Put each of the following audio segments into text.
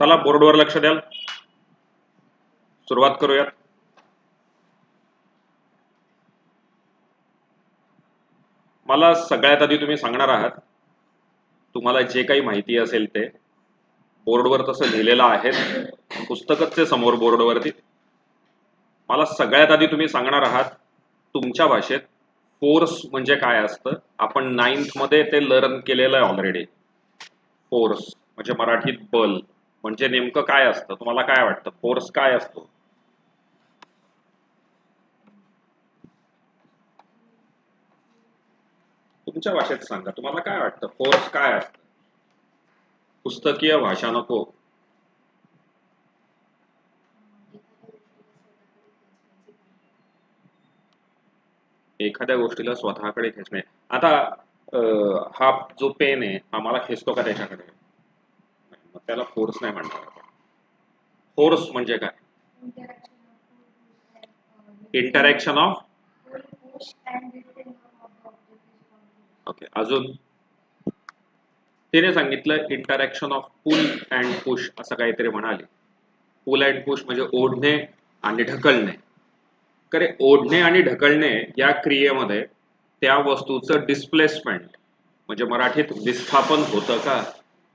चला बोर्डवर लक्ष द्याल. सुरुवात करूयात. मला सगळ्यात आधी तुम्ही सांगणार आहात तुम्हाला जे काही माहिती असेल ते बोर्डवर तसं लिहिलेलं आहे, पुस्तकच आहे समोर बोर्डवरती. मला सगळ्यात आधी तुम्ही सांगणार आहात तुमच्या भाषेत फोर्स म्हणजे काय असतं. आपण 9th मध्ये ते लर्न केलेलं आहे ऑलरेडी. फोर्स म्हणजे मराठीत बल म्हणजे नेमकं काय असतं. तुम्हाला काय वाटतं फोर्स काय असतो? तुमच्या भाषेत सांगा, तुम्हाला काय वाटतं फोर्स काय असतं? पुस्तकीय भाषा नको. एखाद्या गोष्टीला स्वतःकडे खेचणे. आता हा जो पेन आहे हा मला खेचतो का त्याच्याकडे? मग त्याला फोर्स नाही म्हणणार आपण. फोर्स म्हणजे काय? Interaction of. ओके, अजून तिने सांगितलं interaction of pull and push असं काहीतरी म्हणाले. पुल अँड पुश म्हणजे ओढणे आणि ढकलणे. खरे ओढणे आणि ढकलणे या क्रियेमध्ये त्या वस्तूचं डिस्प्लेसमेंट म्हणजे मराठीत विस्थापन होतं का?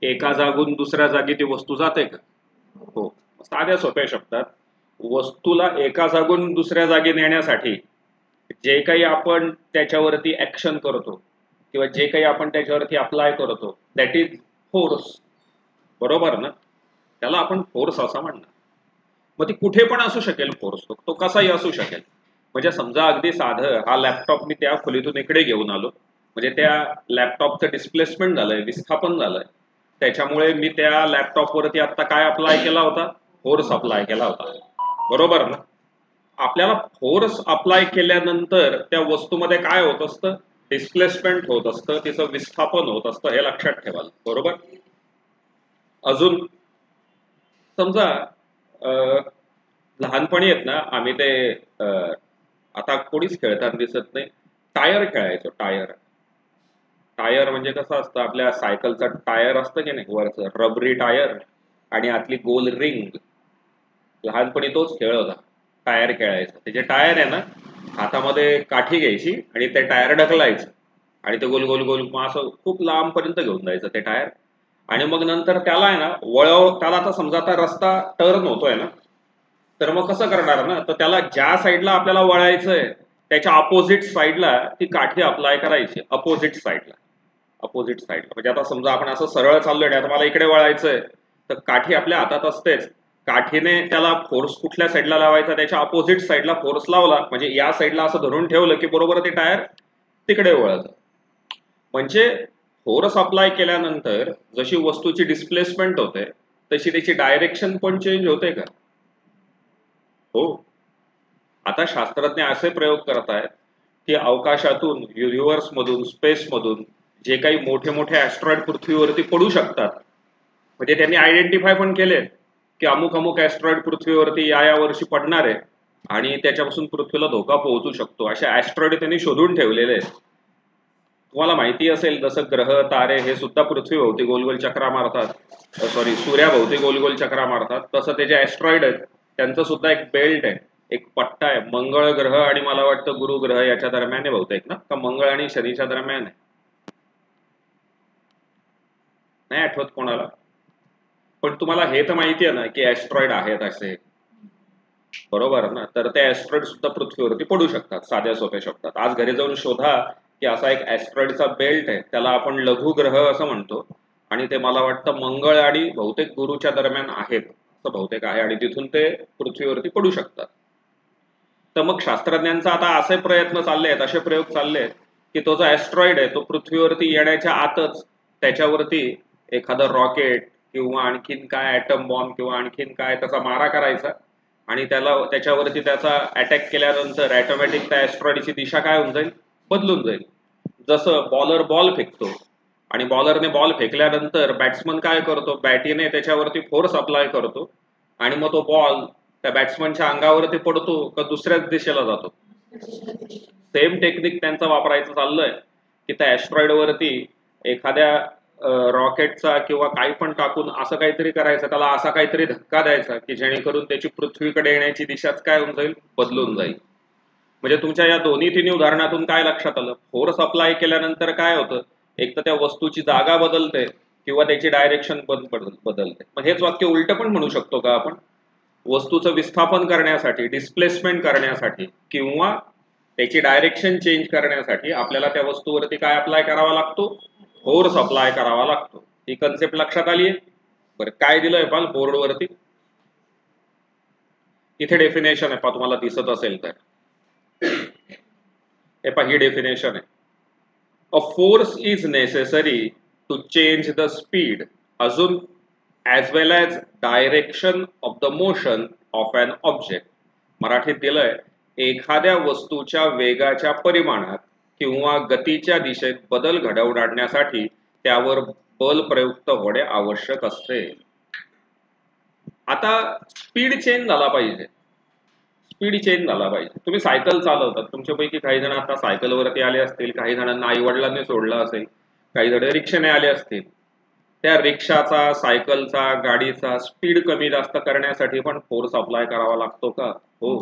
एका जागून दुसऱ्या जागी ती वस्तू जाते का? हो. साध्या सोप्या शब्दात वस्तूला एका जागून दुसऱ्या जागी नेण्यासाठी जे काही आपण त्याच्यावरती ऍक्शन करतो किंवा जे काही आपण त्याच्यावरती अप्लाय करतो दॅट इज फोर्स. बरोबर ना? त्याला आपण फोर्स असं म्हणणार. मग ती कुठे पण असू शकेल फोर्स, तो कसाही असू शकेल. म्हणजे समजा अगदी साधं हा लॅपटॉप मी त्या खोलीतून इकडे घेऊन आलो, म्हणजे त्या लॅपटॉपचं डिस्प्लेसमेंट झालंय, विस्थापन झालंय. त्याच्यामुळे मी त्या लॅपटॉपवरती आता काय अप्लाय केला होता? फोर्स अप्लाय केला होता. बरोबर ना? आपल्याला फोर्स अप्लाय केल्यानंतर त्या वस्तूमध्ये काय होत असतं? डिस्प्लेसमेंट होत असतं, तिचं विस्थापन होत असतं. हे लक्षात ठेवाल. बरोबर. अजून समजा लहानपणी आहेत ना आम्ही ते आता कोणीच खेळताना दिसत नाही, टायर खेळायचो. टायर टायर म्हणजे कसं असतं, आपल्या सायकलचा टायर असतं की नाही वरचं रबरी टायर आणि आतली गोल रिंग. लहानपणी तोच खेळ होता, टायर खेळायचं. त्याचे टायर आहे ना, हातामध्ये काठी घ्यायची आणि ते टायर ढकलायचं आणि ते गोल गोल गोल असं खूप लांबपर्यंत घेऊन जायचं ते टायर. आणि मग नंतर त्याला आहे ना वळव, त्याला आता समजा आता रस्ता टर्न होतोय ना, तर मग कसं करणार ना, तर त्याला ज्या साईडला आपल्याला वळायचंय त्याच्या अपोजिट साईडला ती काठी अप्लाय करायची. अपोजिट साईडला, अपोजिट साईडला. म्हणजे आता समजा आपण असं सरळ चाललोय ना, आता मला इकडे वळायचंय तर काठी आपल्या हातात असतेच. काठीने त्याला फोर्स कुठल्या साईडला लावायचा? त्याच्या अपोजिट साईडला फोर्स लावला म्हणजे या साईडला असं धरून ठेवलं की बरोबर ते टायर तिकडे वळत. म्हणजे फोर्स अप्लाय केल्यानंतर जशी वस्तूची डिस्प्लेसमेंट होते तशी त्याची डायरेक्शन पण चेंज होते का? हो. आता शास्त्रज्ञ असे प्रयोग करतायत की अवकाशातून, युनिव्हर्स मधून, स्पेस मधून जे काही मोठे मोठे ऍस्ट्रॉइड पृथ्वीवरती पडू शकतात, म्हणजे त्यांनी आयडेंटिफाय पण केले की अमुक अमुक ऍस्ट्रॉइड पृथ्वीवरती या वर्षी पडणार आहे आणि त्याच्यापासून पृथ्वीला धोका पोहोचू शकतो. असे ऍस्ट्रॉइड त्यांनी शोधून ठेवलेले आहेत. तुम्हाला माहिती असेल जसं ग्रह तारे हे सुद्धा पृथ्वीभोवती गोलगोल चक्रा मारतात, सॉरी सूर्याभोवती गोलगोल चक्रा मारतात, तसं ते जे ऍस्ट्रॉइड आहेत त्यांचं सुद्धा एक बेल्ट आहे, एक पट्टा आहे. मंगळ ग्रह आणि मला वाटतं गुरु ग्रह याच्या दरम्यान आहे बहुतेक ना, का मंगळ आणि शनीच्या दरम्यान आहे, नाही आठवत कोणाला. पण तुम्हाला हे तर माहिती आहे ना की ऍस्ट्रॉइड आहेत असे. बरोबर ना? तर ते ऍस्ट्रॉइड सुद्धा पृथ्वीवरती पडू शकतात. साध्या सोप्या शब्दात आज घरी जाऊन शोधा की असा एक ऍस्ट्रॉइडचा बेल्ट आहे, त्याला आपण लघु ग्रह असं म्हणतो आणि ते मला वाटतं मंगळ आणि बहुतेक गुरुच्या दरम्यान आहेत असं बहुतेक आहे आणि तिथून ते पृथ्वीवरती पडू शकतात. तर मग शास्त्रज्ञांचा आता असे प्रयत्न चालले आहेत, असे प्रयोग चालले आहेत की तो जो ऍस्ट्रॉइड आहे तो पृथ्वीवरती येण्याच्या आतच त्याच्यावरती एखादं रॉकेट किंवा आणखीन काय ऍटम बॉम्ब किंवा आणखीन काय त्याचा मारा करायचा आणि त्याला त्याच्यावरती त्याचा अटॅक केल्यानंतर ऑटोमॅटिक त्या ऍस्ट्रॉइडची दिशा काय होऊन जाईल? बदलून जाईल. जसं बॉलर बॉल फेकतो आणि बॉलरने बॉल फेकल्यानंतर बॅट्समन काय करतो? बॅटीने त्याच्यावरती फोर्स अप्लाय करतो आणि मग तो बॉल त्या बॅट्समनच्या अंगावरती पडतो का दुसऱ्याच दिशेला जातो? सेम टेक्निक त्यांचा वापरायचं चाललंय की त्या ऍस्ट्रॉइड वरती एखाद्या रॉकेटचा किंवा काही पण टाकून असं काहीतरी करायचं, त्याला असा काहीतरी धक्का द्यायचा की जेणेकरून त्याची पृथ्वीकडे येण्याची दिशाच काय होऊन जाईल, बदलून जाईल. म्हणजे तुमच्या या दोन्ही तिन्ही उदाहरणातून काय लक्षात आलं, फोर्स अप्लाय केल्यानंतर काय होतं, एक तर त्या वस्तूची जागा बदलते किंवा त्याची डायरेक्शन बदलते. मग हेच वाक्य उलट पण म्हणू शकतो का आपण, वस्तूचं विस्थापन करण्यासाठी, डिस्प्लेसमेंट करण्यासाठी किंवा त्याची डायरेक्शन चेंज करण्यासाठी आपल्याला त्या वस्तूवरती काय अप्लाय करावा लागतो, फोर्स अप्लाय करावा लागतो. ही कन्सेप्ट लक्षात आली आहे. बरं, काय दिलंय पाल बोर्डवरती, इथे डेफिनेशन आहे पहा, तुम्हाला दिसत असेल तर हे पहा, ही डेफिनेशन आहे. A force is necessary to change the speed अजून as well as direction of the motion of an object. मराठीत दिलंय, एखाद्या वस्तूच्या वेगाच्या परिमाणात किंवा गतीच्या दिशेत बदल घडवून आणण्यासाठी त्यावर बल प्रयुक्त होणे आवश्यक असते. आता स्पीड चेंज झाला पाहिजे, स्पीड चेंज झाला पाहिजे. तुम्ही सायकल चालवतात, तुमच्यापैकी काही जण आता सायकलवरती आले असतील, काही जणांना आई वडिलांनी सोडलं असेल, काही जण रिक्षाने आले असतील. त्या रिक्षाचा, सायकलचा, गाडीचा स्पीड कमी जास्त करण्यासाठी पण फोर्स अप्लाय करावा लागतो का? हो.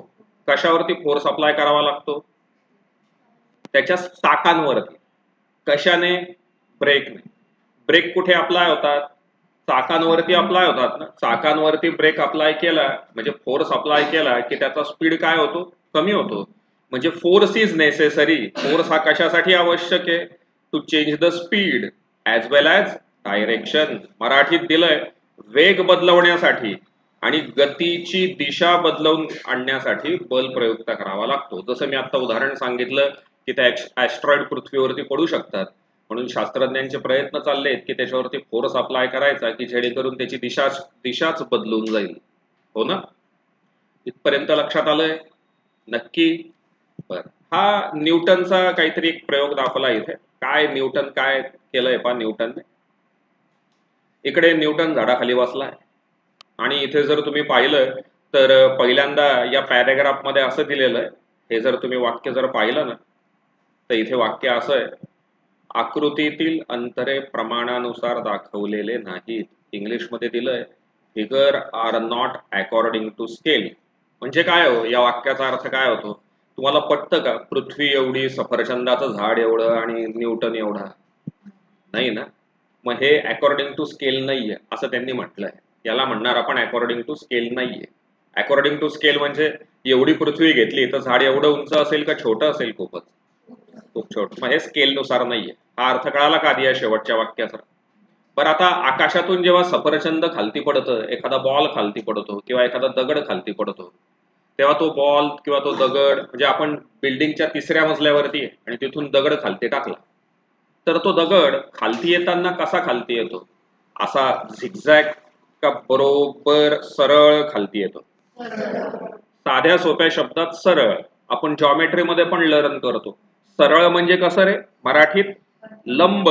कशावरती फोर्स अप्लाय करावा लागतो? त्याच्या चाकांवरती. कशाने? ब्रेकने. ब्रेक कुठे अप्लाय होतात? चाकांवरती अप्लाय होतात ना. चाकांवरती ब्रेक अप्लाय केला म्हणजे फोर्स अप्लाय केला की त्याचा स्पीड काय होतो? कमी होतो. म्हणजे फोर्स इज नेसेसरी. फोर्स हा कशासाठी आवश्यक आहे? To change the speed as well as direction. मराठीत दिलंय, वेग बदलवण्यासाठी आणि गतीची दिशा बदलवून आणण्यासाठी बल प्रयुक्त करावा लागतो. जसं मी आता उदाहरण सांगितलं की त्या ऍस्ट्रॉइड पृथ्वीवरती पडू शकतात, म्हणून शास्त्रज्ञांचे प्रयत्न चाललेत की त्याच्यावरती फोर्स अप्लाय करायचा की जेणेकरून त्याची दिशाच बदलून जाईल. हो ना? इथपर्यंत लक्षात आलंय? नक्की? बर, हा न्यूटनचा काहीतरी एक प्रयोग दाखवला इथे. काय न्यूटन काय केलंय पहा न्यूटनने. इकडे न्यूटन झाडाखाली बसलाय आणि इथे जर तुम्ही पाहिलं तर पहिल्यांदा या पॅरेग्राफ मध्ये असं दिलेलं आहे, हे जर तुम्ही वाक्य जर पाहिलं ना तर इथे वाक्य असं आहे, आकृतीतील अंतरे प्रमाणानुसार दाखवलेले नाहीत. इंग्लिश मध्ये दिलंय, figure are not according to scale. म्हणजे काय हो, या वाक्याचा अर्थ काय होतो? तुम्हाला पटतं का पृथ्वी एवढी, सफरचंदाचं झाड एवढं आणि न्यूटन एवढा? नाही ना. मग हे अकॉर्डिंग टू स्केल नाहीये असं त्यांनी म्हटलंय. याला म्हणणार आपण अकॉर्डिंग टू स्केल नाहीये. अकॉर्डिंग टू स्केल म्हणजे एवढी पृथ्वी घेतली तर झाड एवढं उंच असेल का छोटं असेल? खूपच खूप छोट. मग हे स्केल नुसार नाहीये. हा अर्थ कळाला का आधी या शेवटच्या वाक्याचा? बरं, आता आकाशातून जेव्हा सफरचंद खालती पडतं, एखादा बॉल खालती पडतो किंवा एखादा दगड खालती पडतो, तेव्हा तो बॉल किंवा तो दगड, म्हणजे आपण बिल्डिंगच्या 3ऱ्या मजल्यावरती आहे आणि तिथून दगड खालती टाकला, तर तो दगड खालती येताना कसा खालती येतो? असा झिगझॅग का बरोबर सरळ खालती येतो? साध्या सोप्या शब्दात सरळ. आपण जॉमेट्री मध्ये पण लर्न करतो, सरळ म्हणजे कसं रे? मराठीत लंब,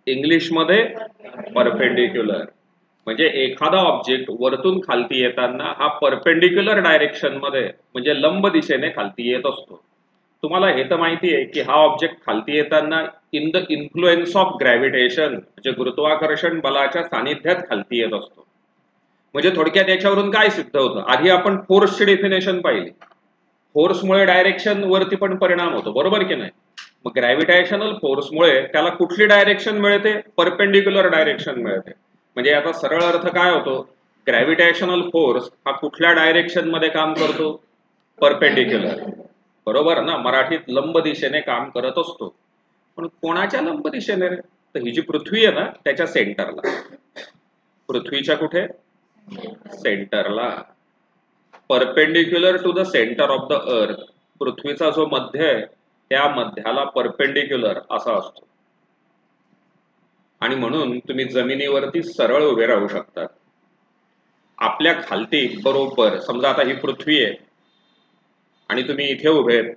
इंग्लिश मध्ये परपेंडिक्युलर. म्हणजे एखादा ऑब्जेक्ट वरतून खालती येताना हा परपेंडिक्युलर डायरेक्शन मध्ये म्हणजे लंब दिशेने खालती येत असतो. तुम्हाला हे तर माहिती आहे की हा ऑब्जेक्ट खालती येताना in the influence of gravitation म्हणजे गुरुत्वाकर्षण बलाच्या सानिध्यात खालती येत असतो. म्हणजे थोडक्यात याच्यावरून काय सिद्ध होतं? आधी आपण फोर्सची डेफिनेशन पाहिली. फोर्समुळे डायरेक्शन वरती पण परिणाम होतो, बरोबर की नाही? मग ग्रॅव्हिटेशनल फोर्समुळे त्याला कुठली डायरेक्शन मिळते? परपेंडिक्युलर डायरेक्शन मिळते. म्हणजे याचा सरळ अर्थ काय होतो? ग्रॅव्हिटेशनल फोर्स हा कुठल्या डायरेक्शन मध्ये काम करतो? परपेंडिक्युलर. बरोबर ना? मराठीत लंब दिशेने काम करत असतो. पण कोणाच्या लंब दिशेने रे? तर ही जी पृथ्वी आहे ना त्याच्या सेंटरला. पृथ्वीच्या कुठे? सेंटरला. Perpendicular to the centre of the earth. पृथ्वीचा जो मध्य आहे त्या मध्याला परपेंडिक्युलर असा असतो. आणि म्हणून तुम्ही जमिनीवरती सरळ उभे राहू शकतात. आपल्या खालती बरोबर समजा आता ही पृथ्वी आहे आणि तुम्ही इथे उभे आहेत,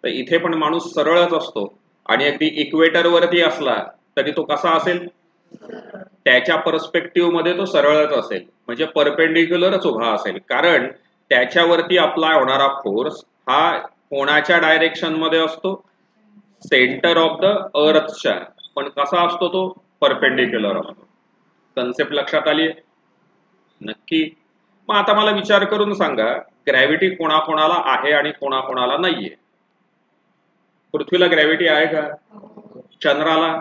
तर इथे पण माणूस सरळच असतो. आणि अगदी इक्वेटर वरती असला तरी तो कसा असेल? त्याच्या पर्स्पेक्टिव्ह मध्ये तो सरळच असेल, म्हणजे परपेंडिक्युलरच उभा असेल. कारण त्याच्यावरती अप्लाय होणारा फोर्स हा कोणाच्या डायरेक्शन मध्ये असतो? सेंटर ऑफ द अर्थच्या. पण कसा असतो तो? परपेंडिक्युलर असतो. कन्सेप्ट लक्षात आली? नक्की. मग आता मला विचार करून सांगा, ग्रॅव्हिटी कोणाकोणाला आहे आणि कोणाकोणाला नाहीये? पृथ्वीला ग्रॅव्हिटी आहे का? चंद्राला?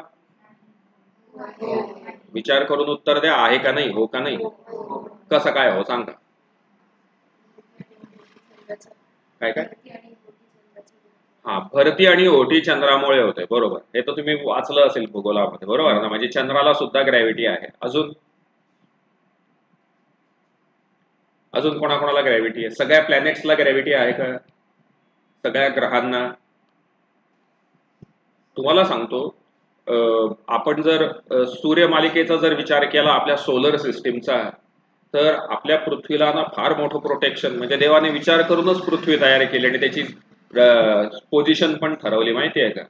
विचार करून उत्तर द्या, आहे का नाही, हो का नाही? कसं काय हो, सांगा. काय काय? हा, भरती आणि ओटी चंद्रामुळे होते, बरोबर. हे तर तुम्ही वाचलं असेल भूगोलामध्ये, बरोबर ना? म्हणजे चंद्राला सुद्धा ग्रॅव्हिटी आहे. अजून अजून कोणाकोणाला ग्रॅव्हिटी आहे? सगळ्या प्लॅनेट्सला ग्रॅव्हिटी आहे का? सगळ्या ग्रहांना? तुम्हाला सांगतो, आपण जर सूर्यमालिकेचा जर विचार केला आपल्या सोलर सिस्टीमचा, तर आपल्या पृथ्वीला ना फार मोठं प्रोटेक्शन, म्हणजे देवाने विचार करूनच पृथ्वी तयार केली आणि त्याची पोझिशन पण ठरवली, माहिती आहे का?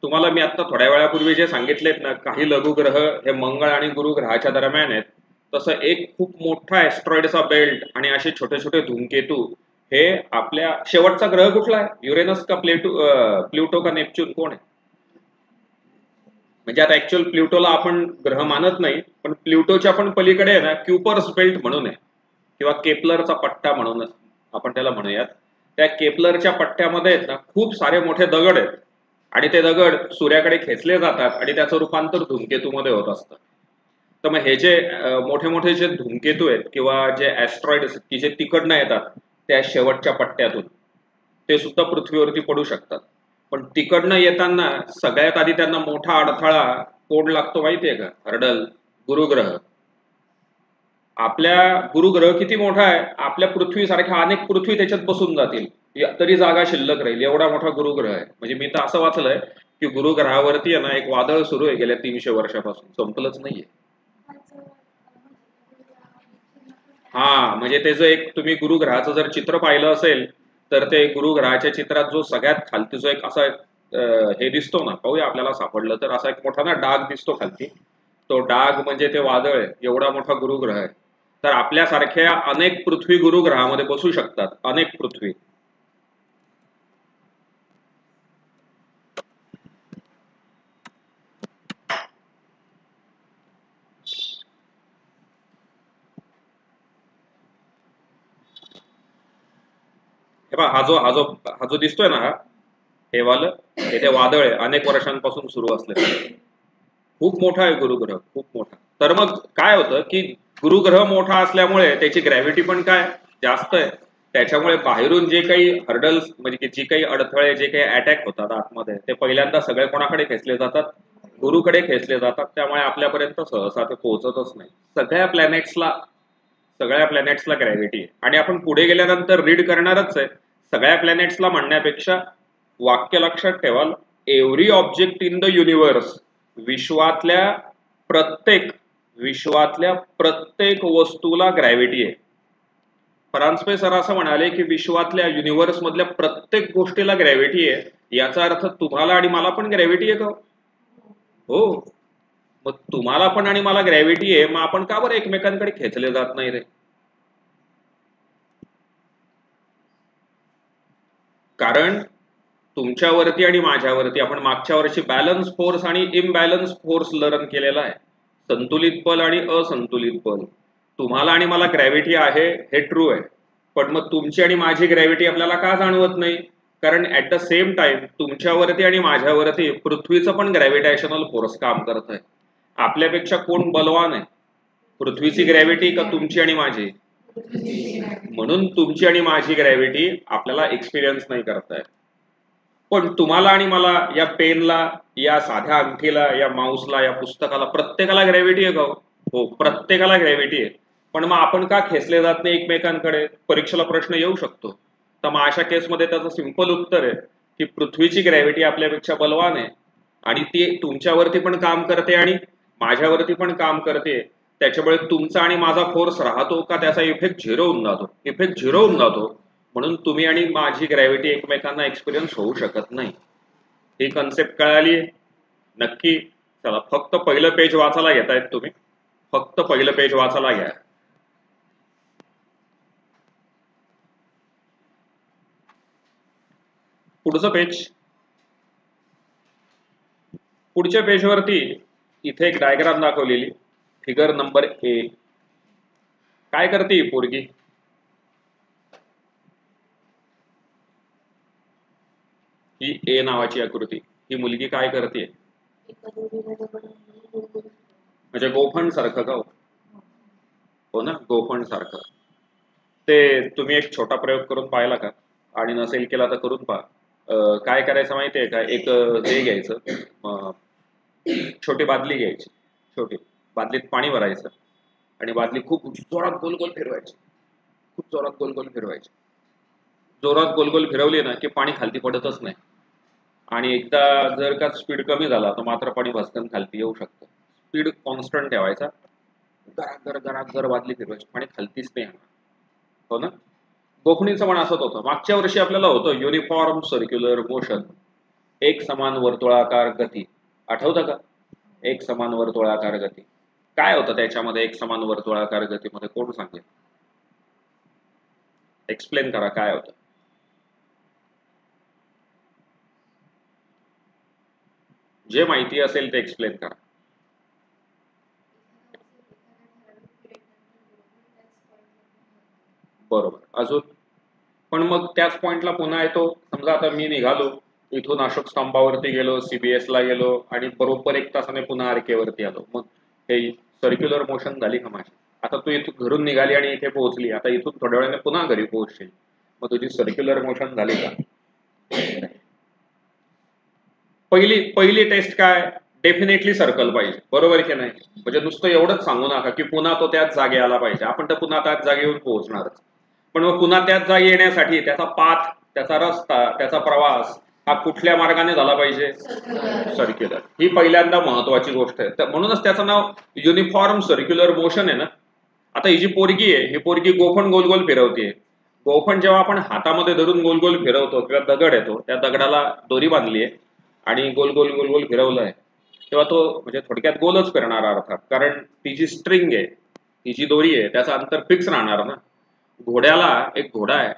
तुम्हाला मी आता थोड्या वेळापूर्वी जे सांगितलेत ना, काही लघुग्रह हे मंगळ आणि गुरु ग्रहाच्या दरम्यान आहेत, तसं एक खूप मोठा ऍस्ट्रॉइडचा बेल्ट आणि असे छोटे छोटे धूमकेतू हे आपल्या शेवटचा ग्रह कुठला आहे? युरेनस का प्लुटो का नेपच्यून, कोण आहे? म्हणजे आता ऍक्च्युअल प्लुटोला आपण ग्रह मानत नाही, पण प्लुटोच्या पण पलीकडे आहे ना क्युपर्स बेल्ट म्हणून आहे, किंवा केपलरचा पट्टा म्हणून आपण त्याला म्हणूयात. त्या केपलरच्या पट्ट्यामध्ये ना खूप सारे मोठे दगड आहेत आणि ते दगड सूर्याकडे खेचले जातात आणि त्याचं रूपांतर धूमकेतूमध्ये होत असतं. तर मग हे जे मोठे मोठे जे धूमकेतू आहेत किंवा जे ऍस्ट्रॉइड की जे तिकडनं येतात त्या शेवटच्या पट्ट्यातून, ते सुद्धा पृथ्वीवरती पडू शकतात. पण तिकडनं येताना सगळ्यात आधी त्यांना मोठा अडथळा कोण लागतो माहितीये का? हर्डल, गुरुग्रह. आपल्या गुरुग्रह किती मोठा आहे? आपल्या पृथ्वीसारख्या अनेक पृथ्वी त्याच्यात बसून जातील तरी जागा शिल्लक राहील, एवढा मोठा गुरुग्रह आहे. म्हणजे मी तर असं वाचलंय की गुरुग्रहावरती आहे ना एक वादळ सुरू आहे गेल्या 300 वर्षापासून, संपलंच नाहीये. हा, म्हणजे त्याचं एक तुम्ही गुरुग्रहाचं जर चित्र पाहिलं असेल तर ते गुरुग्रहाच्या चित्रात जो सगळ्यात खालती जो एक असा हे दिसतो ना, पाहूया आपल्याला सापडलं तर, असा एक मोठा ना डाग दिसतो खालती, तो डाग म्हणजे ते वादळ आहे. एवढा मोठा गुरुग्रह आहे. तर आपल्यासारख्या अनेक पृथ्वी गुरुग्रहामध्ये बसू शकतात, अनेक पृथ्वी. हे पहा, हा जो दिसतोय ना, हे वालं, हे ते वादळ आहे, अनेक वर्षांपासून सुरू असलेलं. खूप मोठा आहे गुरुग्रह, खूप मोठा. तर मग काय होतं की गुरुग्रह मोठा असल्यामुळे त्याची ग्रॅव्हिटी पण काय जास्त आहे. त्याच्यामुळे बाहेरून जे काही हर्डल्स, म्हणजे की जी काही अडथळे, जे काही अटॅक होतात आतमध्ये, ते पहिल्यांदा सगळे कोणाकडे खेचले जातात? गुरुकडे खेचले जातात. त्यामुळे आपल्यापर्यंत सहसा ते पोहोचतच नाही. सगळ्या प्लॅनेट्सला ग्रॅव्हिटी आहे. आणि आपण पुढे गेल्यानंतर रीड करणारच आहे. सगळ्या प्लॅनेट्सला म्हणण्यापेक्षा वाक्य लक्षात ठेवाल, every object in the universe, विश्वातल्या प्रत्येक वस्तूला ग्रॅव्हिटी आहे. फ्रान्सपे सर असं म्हणाले की विश्वातल्या युनिव्हर्स मधल्या प्रत्येक गोष्टीला ग्रॅव्हिटी आहे. याचा अर्थ तुम्हाला आणि मला पण ग्रॅव्हिटी आहे का? हो. मग तुम्हाला पण आणि मला ग्रॅव्हिटी आहे, मग आपण का बरं एकमेकांकडे खेचले जात नाही रे? कारण तुमच्यावरती आणि माझ्यावरती आपण मागच्या वर्षी बॅलन्स फोर्स आणि इम्बॅलन्स फोर्स लर्न केलेला आहे. संतुलित बल आणि असंतुलित बल. तुम्हाला आणि मला ग्रॅव्हिटी आहे हे ट्रू आहे, पण मग तुमची आणि माझी ग्रॅव्हिटी आपल्याला का जाणवत नाही? कारण ऍट द सेम टाइम तुमच्यावरती आणि माझ्यावरती पृथ्वीचं पण ग्रॅव्हिटेशनल फोर्स काम करत आहे. आपल्यापेक्षा कोण बलवान आहे? पृथ्वीची ग्रॅव्हिटी का तुमची आणि माझी? म्हणून तुमची आणि माझी ग्रॅव्हिटी आपल्याला एक्सपिरियन्स नाही करताय. पण तुम्हाला आणि मला, या पेनला, या साध्या अंगठीला, या माऊसला, या पुस्तकाला, प्रत्येकाला ग्रॅव्हिटी आहे का? हो, प्रत्येकाला ग्रॅव्हिटी आहे. पण मग आपण का खेचले जात नाही एकमेकांकडे? परीक्षेला प्रश्न येऊ शकतो. तर मग अशा केसमध्ये त्याचं सिंपल उत्तर आहे की पृथ्वीची ग्रॅव्हिटी आपल्यापेक्षा बलवान आहे आणि ती तुमच्यावरती पण काम करते आणि माझ्यावरती पण काम करते. त्याच्यामुळे तुमचा आणि माझा फोर्स राहतो का त्याचा इफेक्ट झिरो होऊन जातो. म्हणून तुम्ही आणि माझी ग्रॅव्हिटी एकमेकांना एक्सपिरियन्स होऊ शकत नाही. ही कन्सेप्ट कळाली? नक्की. चला, फक्त पहिलं पेज वाचायला घेतायत तुम्ही, फक्त पहिलं पेज वाचायला घ्या. पुढचं पेज. पुढच्या पेजवरती इथे एक डायग्राम दाखवलेली, फिगर नंबर ए. काय करते ही पोरगी? ही ए नावाची आकृती, ही मुलगी काय करते? म्हणजे गोफण सारखं का? हो ना, गोफण सारखं. ते तुम्ही एक छोटा प्रयोग करून पाहिला का? आणि नसेल केला तर करून पहा. काय करायचं माहितीये का? एक हे घ्यायचं, छोटी बादली घ्यायची, छोटी बादलीत पाणी भरायचं आणि बादली खूप जोरात गोल गोल फिरवायची, खूप जोरात गोल गोल फिरवायची. जोरात गोल गोल फिरवली ना की पाणी खालती पडतच नाही. आणि एकदा जर का स्पीड कमी झाला तर मात्र पाणी भस्कन खालती येऊ शकतं. स्पीड कॉन्स्टंट ठेवायचा, गरागर बादली फिरवायची, पाणी खालतीच नाही येणार. हो ना. गोफणीचं पण असंच होतं. मागच्या वर्षी आपल्याला होतं युनिफॉर्म सर्क्युलर मोशन, एक समान वर्तुळाकार गती. आठवतं का? एक समान वर्तुळाकार गती काय होतं त्याच्यामध्ये? एक समान वर्तुळाकार गतीमध्ये कोण सांगेल? एक्सप्लेन करा काय होतं. जे माहिती असेल ते एक्सप्लेन करा. बरोबर. अजून? पण मग त्याच पॉइंटला पुन्हा येतो. समजा आता मी निघालो इथून, अशोक स्तंभावरती गेलो, CBS ला गेलो आणि बरोबर 1 तासाने पुन्हा RK वरती आलो. मग हे सर्क्युलर मोशन झाली का माझी? आता तू इथून घरून निघाली आणि इथे पोहोचली, आता इथून थोड्या वेळाने पुन्हा घरी पोहोचशील, मग तुझी सर्क्युलर मोशन झाली का? पहिली टेस्ट काय? डेफिनेटली सर्कल पाहिजे, बरोबर की नाही? म्हणजे नुसतं एवढंच सांगू नका की पुन्हा तो त्याच जागी आला पाहिजे. आपण तर पुन्हा त्याच जागी येऊन पोहोचणारच, पण मग पुन्हा त्याच जागी येण्यासाठी त्याचा पाथ, त्याचा रस्ता, त्याचा प्रवास हा कुठल्या मार्गाने झाला पाहिजे? सर्क्युलर. ही पहिल्यांदा महत्वाची गोष्ट आहे. तर म्हणूनच त्याचं नाव युनिफॉर्म सर्क्युलर मोशन आहे ना. आता ही जी पोरगी आहे, ही पोरगी गोफण गोल गोल फिरवते. गोफण जेव्हा आपण हातामध्ये धरून गोल गोल फिरवतो किंवा दगड येतो, त्या दगडाला दोरी बांधली आहे आणि गोल गोल गोल गोल फिरवलंय, तेव्हा तो म्हणजे थोडक्यात गोलच फिरणार अर्थात, कारण ती जी स्ट्रिंग आहे, ती जी दोरी आहे, त्याचं अंतर फिक्स राहणार ना. घोड्याला, एक घोडा आहे,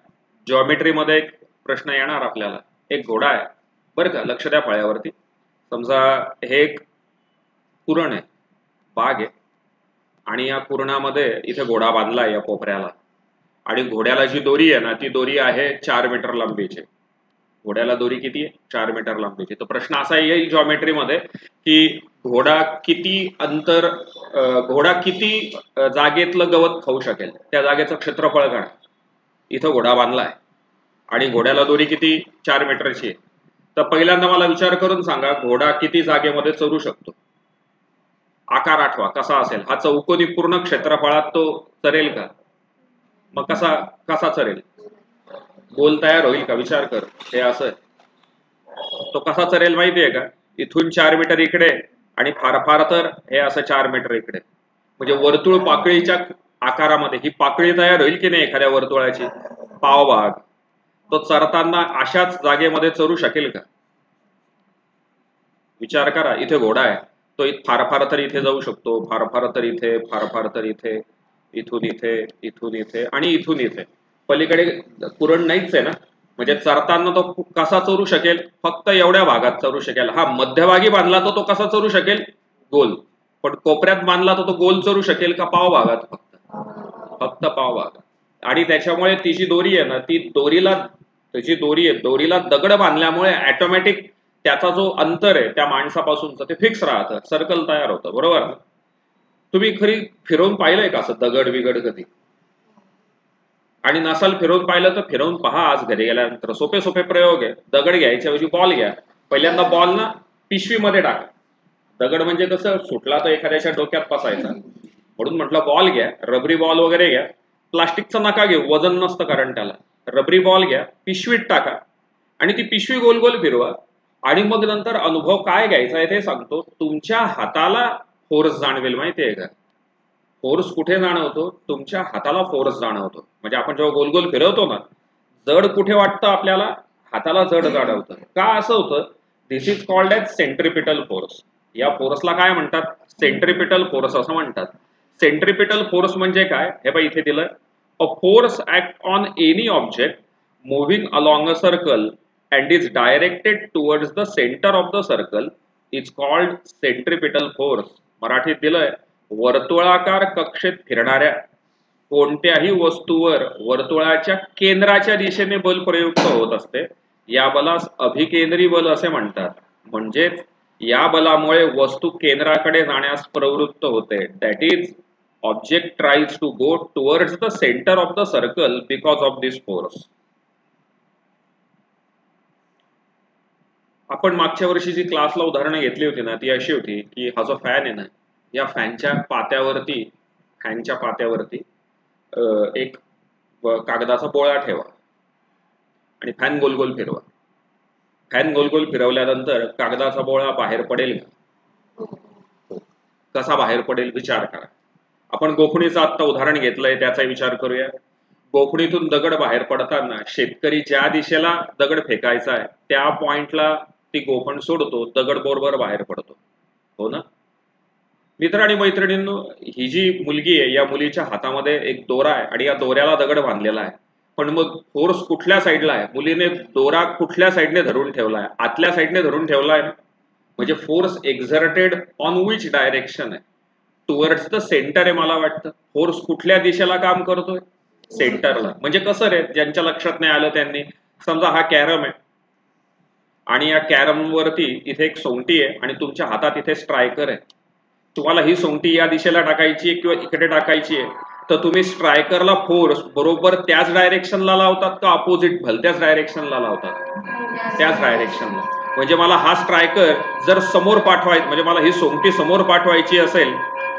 जॉमेट्रीमध्ये एक प्रश्न येणार आपल्याला. एक घोडा आहे बरं का, लक्ष द्या फळ्यावरती. समजा हे एक कुरण आहे, बाग आहे, आणि या कुरणामध्ये इथे घोडा बांधला या कोपऱ्याला, आणि घोड्याला जी दोरी आहे ना, ती दोरी आहे 4 मीटर लांबीची. घोड्याला दोरी किती आहे? 4 मीटर लांबीची. तर प्रश्न असा येईल जॉमेट्रीमध्ये की घोडा किती जागेतलं गवत खाऊ शकेल, त्या जागेचं क्षेत्रफळ काढा. इथं घोडा बांधलाय आणि घोड्याला दोरी किती? 4 मीटरची आहे. तर पहिल्यांदा मला विचार करून सांगा, घोडा किती जागेमध्ये चरू शकतो? आकार आठवा कसा असेल. हा चौकोनी पूर्ण क्षेत्रफळात तो चरेल का? मग कसा कसा चरेल? गोल तयार होईल का? विचार कर. हे असं तो कसा चरेल माहितीये का? इथून 4 मीटर इकडे आणि फार फार तर हे असं 4 मीटर इकडे. म्हणजे वर्तुळ पाकळीच्या आकारामध्ये ही पाकळी तयार होईल की नाही एखाद्या वर्तुळाची? पावभाग. तो चरताना अशाच जागेमध्ये चरू शकेल का? विचार करा. इथे घोडा आहे, तो फार फार तर इथे जाऊ शकतो, फार फार तर इथे, फार फार तर इथे, इथून इथे, इथून इथे आणि इथून इथे. पलीकडे कुरण नाहीच आहे ना. म्हणजे चरताना तो कसा चरू शकेल? फक्त एवढ्या भागात चरू शकेल. हा मध्यभागी बांधला तर तो कसा चरू शकेल? गोल. पण कोपऱ्यात बांधला तर तो गोल चरू शकेल का पाव भागात? फक्त पाव भागात. आणि त्याच्यामुळे ती जी दोरी आहे ना, ती दोरीला दगड बांधल्यामुळे ऑटोमॅटिक त्याचा जो अंतर आहे त्या माणसापासूनचं ते फिक्स राहतं, सर्कल तयार होतं, बरोबर. तुम्ही खरी फिरवून पाहिलंय का असं दगड बिगड कधी? आणि नसाल फिरवून पाहिलं तर फिरवून पहा आज घरी गेल्यानंतर. सोपे सोपे प्रयोग आहे. दगड घ्यायच्या ऐवजी बॉल घ्या. पहिल्यांदा बॉल ना पिशवीमध्ये टाका. दगड म्हणजे कसं सुटला तर एखाद्याच्या डोक्यात फसायचा, म्हणून म्हटलं बॉल घ्या, रबरी बॉल वगैरे घ्या. प्लास्टिकचा नका घेऊ, वजन नसतं कारण त्याला. रबरी बॉल घ्या, पिशवीत टाका आणि ती पिशवी गोल गोल फिरवा. आणि मग नंतर अनुभव काय घ्यायचा आहे ते सांगतो. तुमच्या हाताला फोर्स जाणवेल, माहितीये का? फोर्स कुठे जाणवतो? तुमच्या हाताला फोर्स जाणवतो. म्हणजे आपण जेव्हा गोल गोल फिरवतो ना, जड कुठे वाटतं आपल्याला? हाताला जड जाणवतं. का असं होतं? This is called as centripetal force. या फोर्सला काय म्हणतात? सेंट्रिपिटल फोर्स असं म्हणतात. सेंट्रिपिटल फोर्स म्हणजे काय? हे बघा इथे दिलं. A force act on any object moving along a circle and is directed towards the center of the circle is called centripetal force. मराठीत दिलंय, वर्तुळाकार कक्षेत फिरणाऱ्या कोणत्याही वस्तूवर वर्तुळाच्या केंद्राच्या दिशेने बल प्रयुक्त होत असते. या बलास अभिकेंद्री बल असे म्हणतात. म्हणजेच या बलामुळे वस्तू केंद्राकडे जाण्यास प्रवृत्त होते. That is object tries to go towards the centre of the circle because of this force. आपण मागच्या वर्षी जी क्लासला उदाहरणं घेतली होती ना, ती अशी होती की हा जो फॅन आहे ना, या फॅनच्या पात्यावरती एक कागदाचा बोळा ठेवा आणि फॅन गोल गोल फिरवा. फॅन गोल गोल फिरवल्यानंतर कागदाचा बोळा बाहेर पडेल का? कसा बाहेर पडेल विचार करा. आपण गोखणीचं आत्ता उदाहरण घेतलंय त्याचा विचार करूया. गोखणीतून दगड बाहेर पडताना शेतकरी ज्या दिशेला दगड फेकायचा आहे त्या पॉइंटला ती गोखण सोडतो, दगड बरोबर बाहेर पडतो. हो ना मित्र आणि मैत्रिणींनो, ही जी मुलगी आहे या मुलीच्या हातामध्ये एक दोरा आहे आणि या दोऱ्याला दगड बांधलेला आहे. पण मग फोर्स कुठल्या साईडला आहे? मुलीने दोरा कुठल्या साईडने धरून ठेवला आहे? आतल्या साईडने धरून ठेवला आहे. म्हणजे force exerted on which direction आहे? टुवर्ड्स द सेंटर आहे. मला वाटतं फोर्स कुठल्या दिशेला काम करतोय? सेंटरला. म्हणजे कसं रे, ज्यांच्या लक्षात नाही आलं त्यांनी, समजा हा कॅरम आहे आणि या कॅरम वरती इथे एक सोंगटी आहे आणि तुमच्या हातात इथे स्ट्रायकर आहे. तुम्हाला ही सोंगटी या दिशेला टाकायची आहे किंवा इकडे टाकायची आहे, तर तुम्ही स्ट्रायकरला फोर्स बरोबर त्याच डायरेक्शनला लावतात का अपोजिट भलत्याच डायरेक्शनला लावतात? त्याच डायरेक्शनला. म्हणजे मला हा स्ट्रायकर जर समोर पाठवायचा, म्हणजे मला ही सोंगटी समोर पाठवायची असेल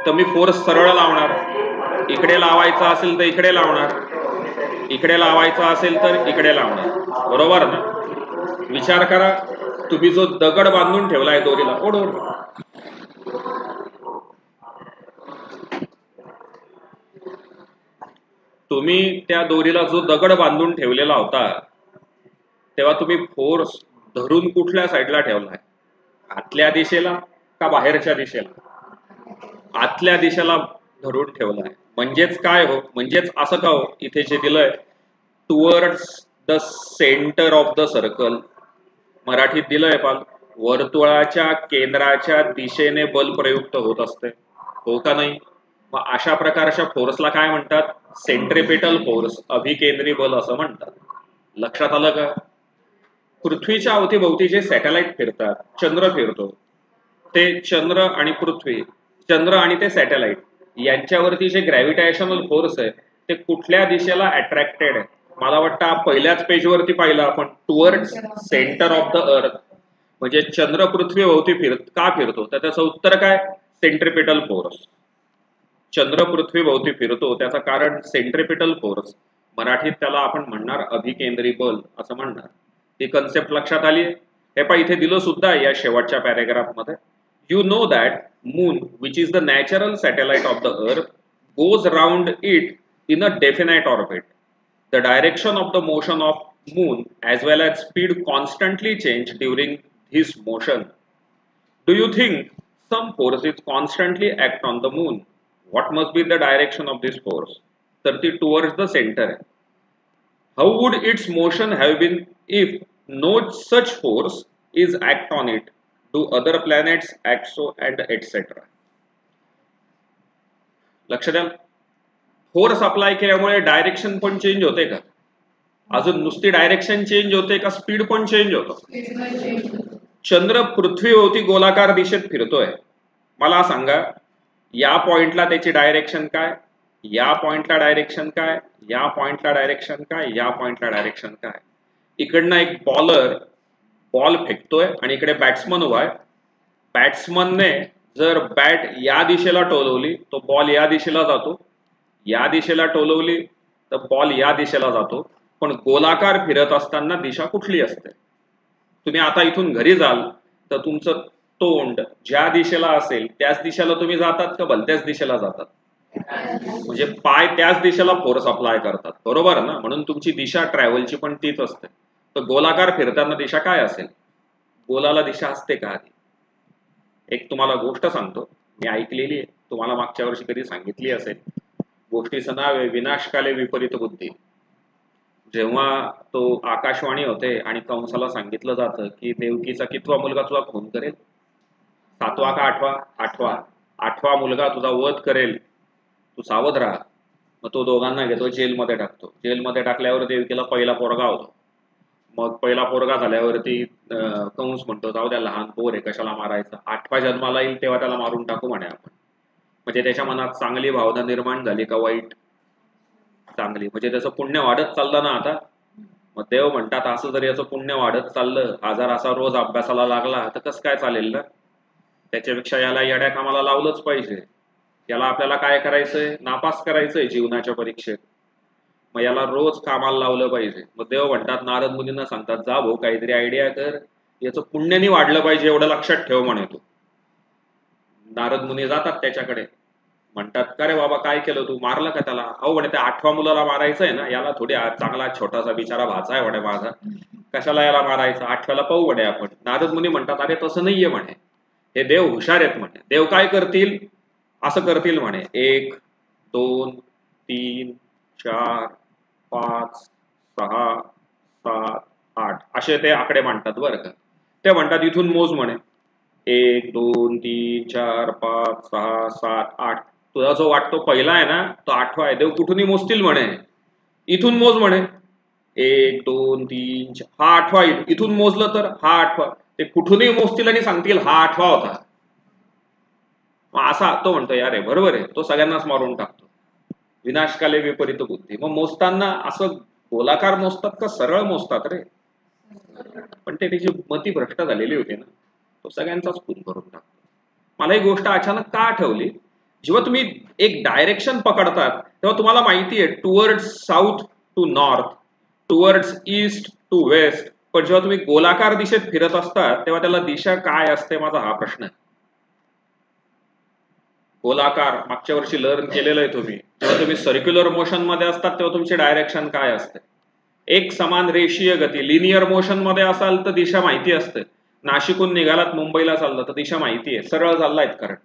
तर मी फोर्स सरळ लावणार. इकडे लावायचा असेल तर इकडे लावणार, इकडे लावायचा असेल तर इकडे लावणार. बरोबर ना? विचार करा, तुम्ही जो दगड बांधून ठेवलाय दोरीला, ओढ तुम्ही त्या दोरीला जो दगड बांधून ठेवलेला होता तेव्हा तुम्ही फोर्स धरून कुठल्या साईडला ठेवलाय? आतल्या दिशेला का बाहेरच्या दिशेला? आतल्या दिशेला धरून ठेवलाय. म्हणजेच काय हो, म्हणजेच असं का हो, इथे जे दिलंय towards the centre of the circle, मराठीत दिलंय पाल, वर्तुळाच्या केंद्राच्या दिशेने बल प्रयुक्त होत असते. हो का नाही? मग अशा प्रकारच्या फोर्सला काय म्हणतात? सेंट्रिपिटल फोर्स, अभिकेंद्री बल असं म्हणतात. लक्षात आलं का? पृथ्वीच्या अवतीभोवती जे सॅटेलाइट फिरतात, चंद्र फिरतो, ते चंद्र आणि पृथ्वी, चंद्र आणि ते सॅटेलाइट यांच्यावरती जे ग्रॅव्हिटेशनल फोर्स आहे ते कुठल्या दिशेला अट्रॅक्टेड आहे? मला वाटतं पहिल्याच पेजवरती पाहिलं आपण, टुवर्ड्स सेंटर ऑफ द अर्थ. म्हणजे चंद्र पृथ्वी भोवती का फिरतो? तर त्याचं उत्तर काय? Centripetal force. चंद्र पृथ्वी भोवती फिरतो त्याचं कारण सेंट्रिपिटल फोर्स. मराठीत त्याला आपण म्हणणार अभिकेंद्री बल असं म्हणणार. ही कन्सेप्ट लक्षात आली? हे पहा इथे दिलं सुद्धा या शेवटच्या पॅरेग्राफ मध्ये. You know that moon, which is the natural satellite of the earth, goes round it in a definite orbit. The direction of the motion of moon as well as speed constantly change during this motion. Do you think some forces constantly act on the moon? What must be the direction of this force? तर ती towards the center. How would its motion have been if no such force is act on it? Do other planets act so, and etc. लक्ष द्या, force apply केल्यामुळे direction पण change होते का? अजून नुसती डायरेक्शन चेंज होते का स्पीड पण चेंज होतो? चंद्र पृथ्वीभोवती गोलाकार दिशेत फिरतोय. मला सांगा, या पॉइंटला त्याची डायरेक्शन काय, या पॉइंटला डायरेक्शन काय, या पॉइंटला डायरेक्शन काय, या पॉइंटला डायरेक्शन काय? इकडनं एक बॉल फेकतोय आणि इकडे बॅट्समन उभा आहे. बॅट्समनने जर बॅट या दिशेला टोलवली तो बॉल या दिशेला जातो, या दिशेला टोलवली तर बॉल या दिशेला जातो. पण गोलाकार फिरत असताना दिशा कुठली असते? तुम्ही आता इथून घरी जाल तर तुमचं तोंड ज्या दिशेला असेल त्याच दिशेला तुम्ही जातात का भलत्याच दिशेला जातात? म्हणजे पाय त्याच दिशेला फोर्स अप्लाय करतात. बरोबर ना? म्हणून तुमची दिशा ट्रॅव्हलची पण तीच असते. तर गोलाकार फिरताना दिशा काय असेल? गोलाला दिशा असते का? आधी एक तुम्हाला गोष्ट सांगतो, मी ऐकलेली आहे, तुम्हाला मागच्या वर्षी कधी सांगितली असेल. गोष्टीचं नाव आहे विनाशकाले विपरीत बुद्धी. जेव्हा तो आकाशवाणी होते आणि कंसाला सांगितलं जातं की देवकीचा कितवा मुलगा तुला खून करेल? 7वा का 8वा? 8वा. 8वा मुलगा तुझा वध करेल, तू सावध राहा. मग तो दोघांना घेतो, जेलमध्ये टाकतो. जेलमध्ये टाकल्यावर देवकीला पहिला पोरगा होतो. मग पहिला पोरगा झाल्यावरती कंस म्हणतो जाऊ द्या, लहान पोर आहे, कशाला मारायचं, 8व्या जन्माला येईल तेव्हा त्याला मारून टाकू म्हणे आपण. म्हणजे त्याच्या मनात चांगली भावना निर्माण झाली का वाईट? चांगली. म्हणजे त्याचं पुण्य वाढत चाललं ना आता. मग देव म्हणतात असं जर याचं पुण्य वाढत चाललं, हा जर असा रोज अभ्यासाला लागला तर कसं काय चालेल ना. त्याच्यापेक्षा याला येड्या कामाला लावलंच पाहिजे. याला आपल्याला काय करायचंय? नापास करायचंय जीवनाच्या परीक्षेत. मग याला रोज कामाला लावलं पाहिजे. मग देव म्हणतात, नारद मुनींना सांगतात, जा भाऊ काहीतरी आयडिया कर, याचं पुण्याने वाढलं पाहिजे, एवढं लक्षात ठेव म्हणे तू. नारद मुनी जातात त्याच्याकडे, म्हणतात का रे बाबा काय केलं तू, मारलं का त्याला? अहो म्हणे त्या 8व्या मुलाला मारायचंय ना, याला थोडी चांगला छोटासा बिचारा भाचा आहे म्हणे माझा, कशाला याला मारायचं, 8व्याला पाहू म्हणे आपण. नारद मुनी म्हणतात अरे तसं नाहीये म्हणे, हे देव हुशार आहेत म्हणे. देव काय करतील? असं करतील म्हणे, 1 2 3 4 5 6 7 8 असे ते आकडे म्हणतात बरं का. ते म्हणतात इथून मोज म्हणे, 1 2 3 4 5 6 7 8. तुझा जो वाटतो पहिला आहे ना तो 8वा आहे. देव कुठूनही मोजतील म्हणे, इथून मोज म्हणे, 1 2 3 4. हा 8वा येईल. इथून मोजलं तर हा 8वा. ते कुठूनही मोजतील आणि सांगतील हा 8वा होता. मग असा तो म्हणतो यार आहे, बरोबर आहे, तो सगळ्यांनाच मारून टाकतो. विनाशकाले विपरीत बुद्धी. मग मोजताना असं गोलाकार मोजतात का सरळ मोजतात रे? पण ते त्याची मती भ्रष्ट झालेली होती ना, तो सगळ्यांचाच खून करून टाकतो. मला ही गोष्ट अचानक का आठवली, जेव्हा तुम्ही एक डायरेक्शन पकडतात तेव्हा तुम्हाला माहिती आहे towards south to north, towards east to west. पण जेव्हा तुम्ही गोलाकार दिशेत फिरत असतात तेव्हा त्याला दिशा काय असते, माझा हा प्रश्न आहे. गोलाकार मागच्या वर्षी लर्न केलेलं आहे तुम्ही. जेव्हा तुम्ही सर्क्युलर मोशन मध्ये असतात तेव्हा तुमची डायरेक्शन काय असते? एक समान रेषीय गती. लिनियर मोशन मध्ये असाल तर दिशा माहिती असते. नाशिकहून निघालात मुंबईला चाललं तर दिशा माहिती आहे, सरळ चाललायत कारण.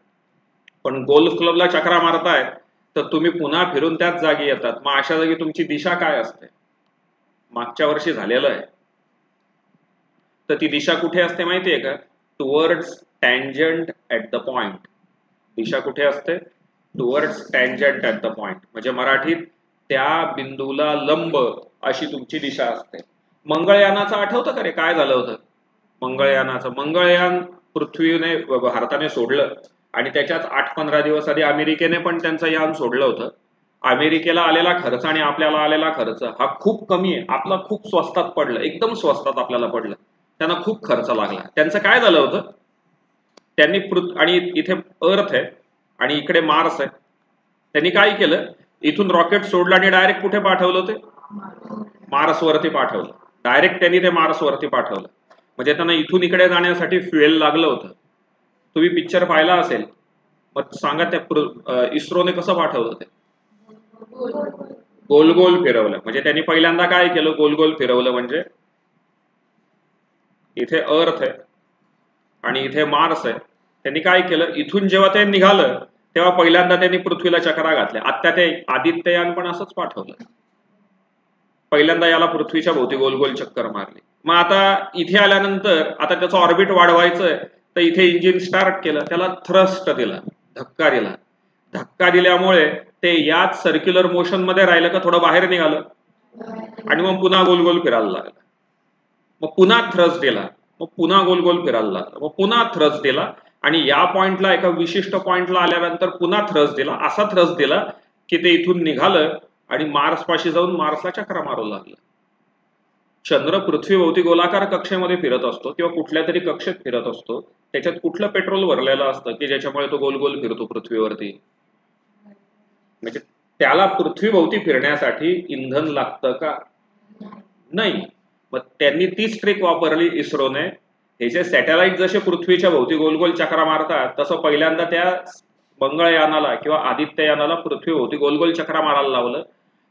पण गोल्फ क्लबला चक्रा मारतायत तर तुम्ही पुन्हा फिरून त्याच जागी येतात. मग अशा जागी तुमची दिशा काय असते? मागच्या वर्षी झालेलं आहे. तर ती दिशा कुठे असते माहितीये का? Towards tangent at the point. दिशा कुठे असते? Towards tangent at the point. म्हणजे मराठीत त्या बिंदूला लंब अशी तुमची दिशा असते. मंगळयानाचं आठवतं का रे काय झालं होतं? मंगळयानाचं, मंगळयान पृथ्वीने भारताने सोडलं आणि त्याच्याच 8-15 दिवस आधी अमेरिकेने पण त्यांचं यान सोडलं होतं. अमेरिकेला आलेला खर्च आणि आपल्याला आलेला खर्च हा खूप कमी आहे. आपला खूप स्वस्तात पडलं, एकदम स्वस्तात आपल्याला पडलं. त्यांना खूप खर्च लागला. त्यांचं काय झालं होतं? त्यांनी आणि इथे अर्थ आहे आणि इकडे मार्स आहे. त्यांनी काय केलं, इथून रॉकेट सोडलं आणि डायरेक्ट कुठे पाठवलं? ते मार्सवरती पाठवलं. डायरेक्ट त्यांनी ते मार्सवरती पाठवलं. म्हणजे त्यांना इथून इकडे जाण्यासाठी फ्युएल लागलं होतं. तुम्ही पिक्चर पाहिला असेल, मग सांगा त्या इस्रोने कसं पाठवलं? ते गोल गोल फिरवलं. म्हणजे त्यांनी पहिल्यांदा काय केलं, गोल गोल फिरवलं. म्हणजे इथे अर्थ आहे आणि इथे मार्स आहे. त्यांनी काय केलं, इथून जेव्हा ते निघालं तेव्हा पहिल्यांदा त्यांनी पृथ्वीला चक्रा घातल्या. आता ते आदित्ययान पण असंच पाठवलं. पहिल्यांदा याला पृथ्वीच्या भोवती गोल गोल चक्कर मारली. मग आता इथे आल्यानंतर आता त्याचं ऑर्बिट वाढवायचंय तर इथे इंजिन स्टार्ट केलं, त्याला थ्रस्ट दिला, धक्का दिला. धक्का दिल्यामुळे ते याच सर्क्युलर मोशन मध्ये राहिलं का थोडं बाहेर निघालं आणि मग पुन्हा गोल गोल फिरायला लागलं. मग पुन्हा थ्रस्ट दिला, मग पुन्हा गोल गोल फिरायला लागलं, मग पुन्हा थ्रस्ट दिला आणि या पॉइंटला एका विशिष्ट पॉइंटला आल्यानंतर पुन्हा थ्रस्ट दिला. असा थ्रस्ट दिला की ते इथून निघालं आणि मार्स पाशी जाऊन मार्सला चक्रा मारू लागलं. चंद्र पृथ्वीभोवती गोलाकार कक्षेमध्ये फिरत असतो किंवा कुठल्या तरी कक्षेत फिरत असतो. त्याच्यात कुठलं पेट्रोल भरलेलं असतं की ज्याच्यामुळे तो गोल गोल फिरतो पृथ्वीवरती? म्हणजे त्याला पृथ्वीभोवती फिरण्यासाठी इंधन लागतं का? नाही. मग त्यांनी तीच ट्रिक वापरली इस्रोने. हे जे सॅटेलाइट जसे पृथ्वीच्या भोवती गोल गोल चक्रा मारतात तसं पहिल्यांदा त्या मंगळयानाला किंवा आदित्ययानाला पृथ्वीभोवती गोल गोल चक्रा मारायला लावलं.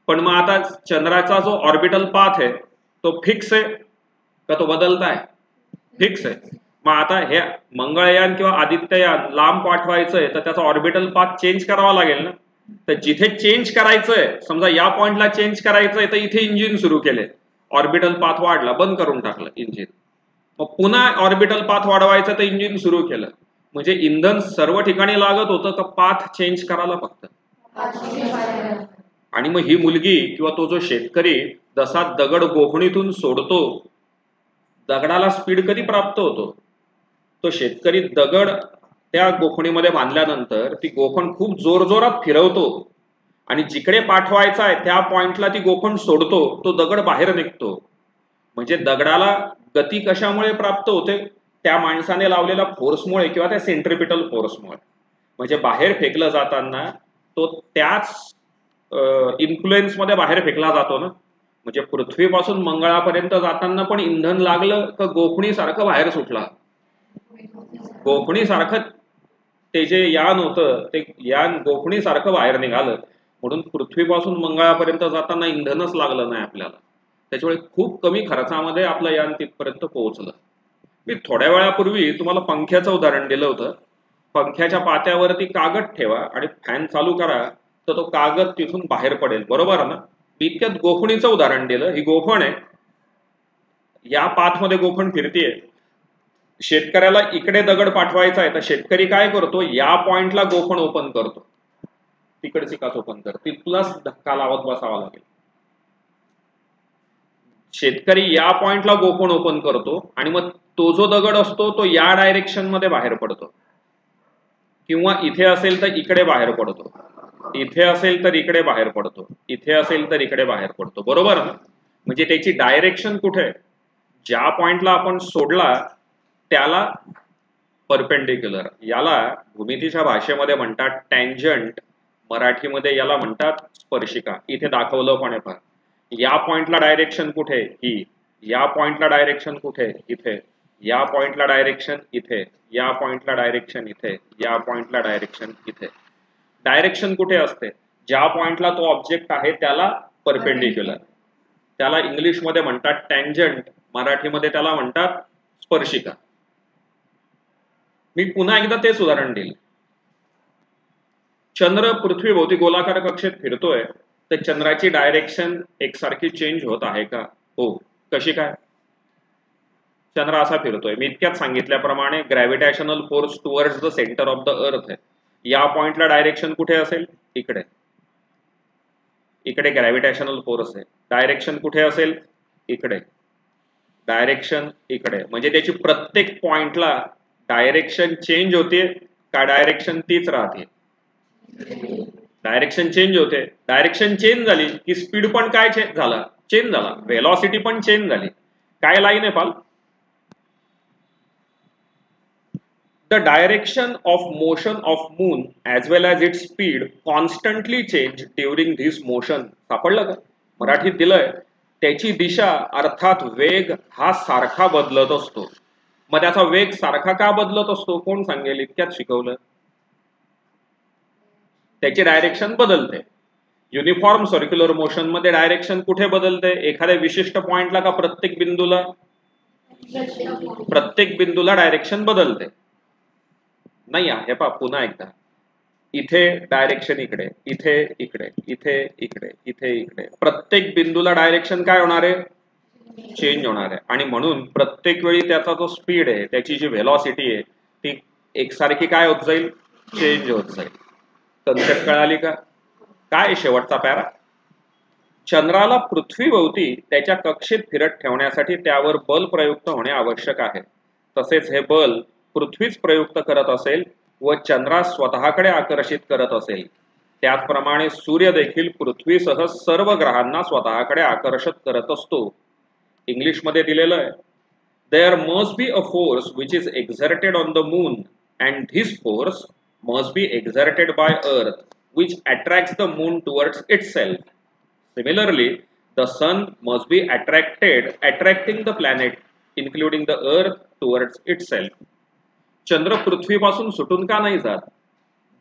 पण मग आता चंद्राचा जो ऑर्बिटल पाथ आहे तो फिक्स आहे का तो बदलताय? फिक्स आहे. मग आता हे मंगळयान किंवा आदित्ययान लांब पाठवायचंय तर त्याचा ऑर्बिटल पाथ चेंज करावा लागेल ना. तर जिथे चेंज करायचंय, समजा या पॉइंटला चेंज करायचंय तर इथे इंजिन सुरू केले, ऑर्बिटल पाथ वाढला, बंद करून टाकलं इंजिन. मग पुन्हा ऑर्बिटल पाथ वाढवायचं तर इंजिन सुरू केलं. म्हणजे इंधन सर्व ठिकाणी लागत होतं का पाथ चेंज करायला फक्त? आणि मग ही मुलगी किंवा तो जो शेतकरी जसा दगड गोफणीतून सोडतो, दगडाला स्पीड कधी प्राप्त होतो? तो शेतकरी दगड त्या गोफणीमध्ये बांधल्यानंतर ती गोफण खूप जोरजोरात फिरवतो आणि जिकडे पाठवायचा आहे त्या पॉइंटला ती गोफण सोडतो, तो दगड बाहेर निघतो. म्हणजे दगडाला गती कशामुळे प्राप्त होते? त्या माणसाने लावलेल्या फोर्समुळे किंवा त्या सेंट्रिपिटल फोर्समुळे. म्हणजे बाहेर फेकलं जाताना तो त्याच इन्फ्लुएन्स मध्ये बाहेर फेकला जातो ना. म्हणजे पृथ्वीपासून मंगळापर्यंत जाताना पण इंधन लागलं का गोफणी सारखं बाहेर सुटला? गोफणी सारखं ते जे यान होतं ते यान गोफणी सारखं बाहेर निघालं. म्हणून पृथ्वीपासून मंगळापर्यंत जाताना इंधनच लागलं नाही आपल्याला. त्याच्यामुळे खूप कमी खर्चामध्ये आपलं यान तिथपर्यंत पोहोचलं. मी थोड्या वेळापूर्वी तुम्हाला पंख्याचं उदाहरण दिलं होतं. पंख्याच्या पात्यावरती कागद ठेवा आणि फॅन चालू करा तर तो कागद तिथून बाहेर पडेल, बरोबर ना? मी इतक्यात गोफणीचं उदाहरण दिलं. ही गोफण आहे, या पाथमध्ये गोफण फिरतीये. शेतकऱ्याला इकडे दगड पाठवायचा आहे तर शेतकरी काय करतो? या पॉइंटला गोफण ओपन करतो, तिकडची काच ओपन करतो, प्लस धक्का लावत बसावा लागेल. शेतकरी या पॉइंटला गोफण ओपन करतो आणि मग तो जो दगड असतो तो या डायरेक्शन मध्ये बाहेर पडतो, किंवा इथे असेल तर इकडे बाहेर पडतो, इथे असेल तर इकडे बाहेर पडतो, इथे असेल तर इकडे बाहेर पडतो, बरोबर ना? म्हणजे त्याची डायरेक्शन कुठे? ज्या पॉइंटला आपण सोडला त्याला परपेंडिक्युलर. याला भूमितीच्या भाषेमध्ये म्हणतात टँजंट, मराठीमध्ये याला म्हणतात स्पर्शिका. इथे दाखवलं पण आहे पहा. या पॉइंटला डायरेक्शन कुठे? ही. या पॉइंटला डायरेक्शन कुठे? इथे. या पॉइंटला डायरेक्शन इथे. या पॉइंटला डायरेक्शन इथे. या पॉइंटला डायरेक्शन इथे. डायरेक्शन कुठे असते? ज्या पॉइंटला तो ऑब्जेक्ट आहे त्याला परपेंडिक्युलर. त्याला इंग्लिशमध्ये म्हणतात टँजंट, मराठीमध्ये त्याला म्हणतात स्पर्शिका. मी पुन्हा एकदा तेच उदाहरण देईल. चंद्र पृथ्वीभोवती गोलाकार कक्षेत फिरतोय तर चंद्राची डायरेक्शन एकसारखी चेंज होत आहे का? हो. कशी काय? चंद्र असा फिरतोय, मी इतक्यात सांगितल्याप्रमाणे gravitational force towards the centre of the अर्थ आहे. या पॉइंटला डायरेक्शन कुठे असेल? इकडे. इकडे ग्रॅव्हिटेशनल फोर्स आहे. डायरेक्शन कुठे असेल? इकडे. डायरेक्शन इकडे. म्हणजे त्याची प्रत्येक पॉइंटला डायरेक्शन चेंज होते का डायरेक्शन तीच राहते? डायरेक्शन चेंज होते. डायरेक्शन चेंज झाली की स्पीड पण काय झाला? चेंज झाला. वेलॉसिटी पण चेंज झाली. काय लाईन आहे पाल? The direction of motion of moon as well as its speed constantly change during this motion. सापडलं का? मराठीत दिलंय. त्याची दिशा अर्थात वेग हा सारखा बदलत असतो. मग त्याचा वेग सारखा का बदलत असतो? कोण सांगेल? इतक्यात शिकवलं. त्याची डायरेक्शन बदलते. युनिफॉर्म सर्क्युलर मोशन मध्ये डायरेक्शन कुठे बदलते? एखाद्या विशिष्ट पॉइंटला का प्रत्येक बिंदूला? प्रत्येक बिंदूला डायरेक्शन बदलते. नाही हे पहा पुन्हा एकदा. इथे डायरेक्शन इकडे, इथे इकडे, इथे इकडे, इथे इकडे. प्रत्येक बिंदूला डायरेक्शन काय होणार आहे? चेंज होणार आहे. आणि म्हणून प्रत्येक वेळी त्याचा जो स्पीड आहे, त्याची जी व्हेलॉसिटी आहे ती एकसारखी काय होत जाईल? चेंज होत जाईल. कन्सेप्ट कळाली का? काय शेवटचा पॅरा? चंद्राला पृथ्वीभोवती त्याच्या कक्षेत फिरत ठेवण्यासाठी त्यावर बल प्रयुक्त होणे आवश्यक आहे. तसेच हे बल पृथ्वीच प्रयुक्त करत असेल व चंद्रास स्वतःकडे आकर्षित करत असेल. त्याचप्रमाणे सूर्य देखील पृथ्वीसह सर्व ग्रहांना स्वतःकडे आकर्षित करत असतो. इंग्लिशमध्ये दिलेलं आहे, there must be a force which is exerted on the moon and this force must be exerted by Earth, which attracts the moon towards itself. Similarly, the sun must be attracting the planet, including the Earth, towards itself. चंद्र पृथ्वीपासून सुटून का नाही जात?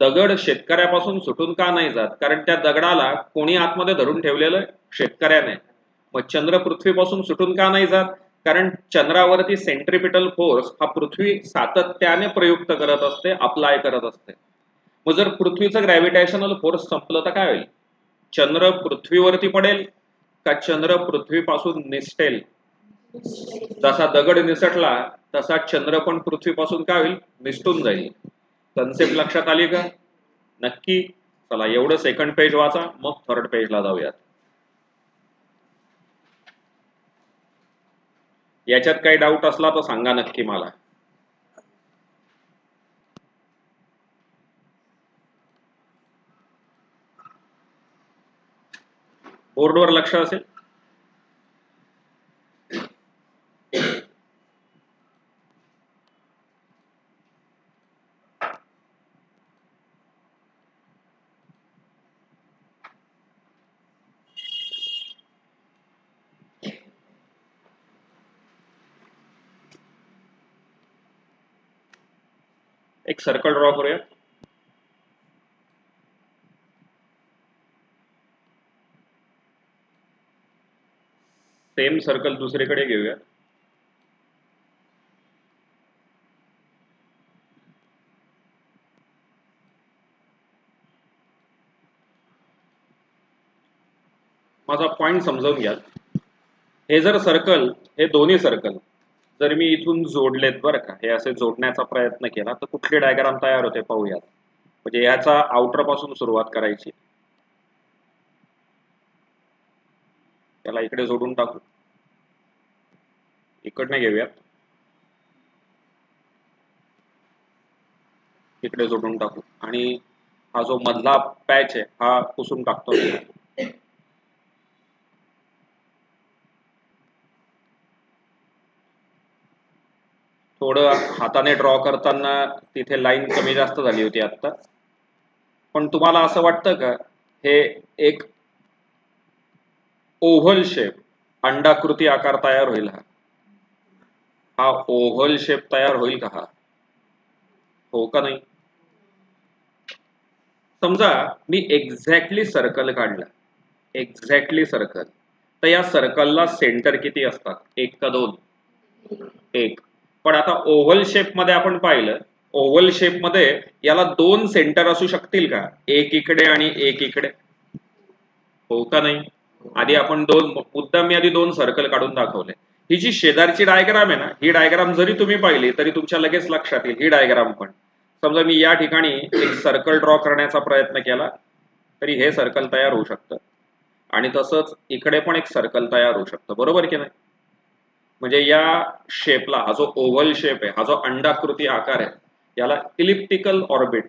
दगड शेतकऱ्यापासून सुटून का नाही जात? कारण त्या दगडाला कोणी आतमध्ये धरून ठेवलेलं? शेतकऱ्याने. मग चंद्र पृथ्वीपासून सुटून का नाही जात? कारण चंद्रावरती सेंट्रिपिटल फोर्स हा पृथ्वी सातत्याने प्रयुक्त करत असते, अप्लाय करत असते. मग जर पृथ्वीचं ग्रॅव्हिटेशनल फोर्स संपलं तर काय होईल? चंद्र पृथ्वीवरती पडेल का चंद्र पृथ्वीपासून निसटेल? जसा दगड निसटला तसा चंद्र पण पृथ्वीपासून काय होईल, निसटून जाईल. कन्सेप्ट लक्षात आली का? नक्की. चला एवढं सेकंड पेज वाचा, मग थर्ड पेजला जाऊयात. याच्यात काही डाऊट असला तर सांगा नक्की मला. बोर्डवर लक्ष असेल. एक सर्कल ड्रॉ करूया. सेम सर्कल दुसरीकडे घेऊया. माझा पॉइंट समजावून घ्या. हे जर सर्कल, हे दोन्ही सर्कल जर मी इथून जोडलेत बरं का, हे असे जोडण्याचा प्रयत्न केला तर कुठली डायग्राम तयार होते पाहूयात. म्हणजे याचा आउटर पासून सुरुवात करायची. त्याला इकडे जोडून टाकू, इकडनं घेऊयात, इकडे जोडून टाकू आणि हा जो मधला पॅच आहे हा पुसून टाकतो. थोडं हाताने ड्रॉ करताना तिथे लाईन कमी जास्त झाली होती आता. पण तुम्हाला असं वाटतं का हे एक ओव्हल शेप, अंडाकृती आकार तयार होईल? हा ओव्हल शेप तयार होईल का? हा हो का नाही? समजा मी एक्झॅक्टली सर्कल काढला, एक्झॅक्टली सर्कल, तर या सर्कलला सेंटर किती असतात? 1 का 2? 1. पण आता ओव्हल शेप मध्ये आपण पाहिलं, ओव्हल शेप मध्ये याला 2 सेंटर असू शकतील का? एक इकडे आणि एक इकडे, हो का नाही? आधी आपण मुद्दाम मी आधी 2 सर्कल काढून दाखवले. ही जी शेजारची डायग्राम आहे ना, ही डायग्राम जरी तुम्ही पाहिली तरी तुमच्या लगेच लक्षात येईल. ही डायग्राम पण समजा मी या ठिकाणी एक सर्कल ड्रॉ करण्याचा प्रयत्न केला तरी हे सर्कल तयार होऊ शकतं आणि तसंच इकडे पण एक सर्कल तयार होऊ शकतं, बरोबर की नाही? म्हणजे या शेपला, हा जो ओव्हल शेप आहे, हा जो अंडाकृती आकार आहे, याला इलिप्टिकल ऑर्बिट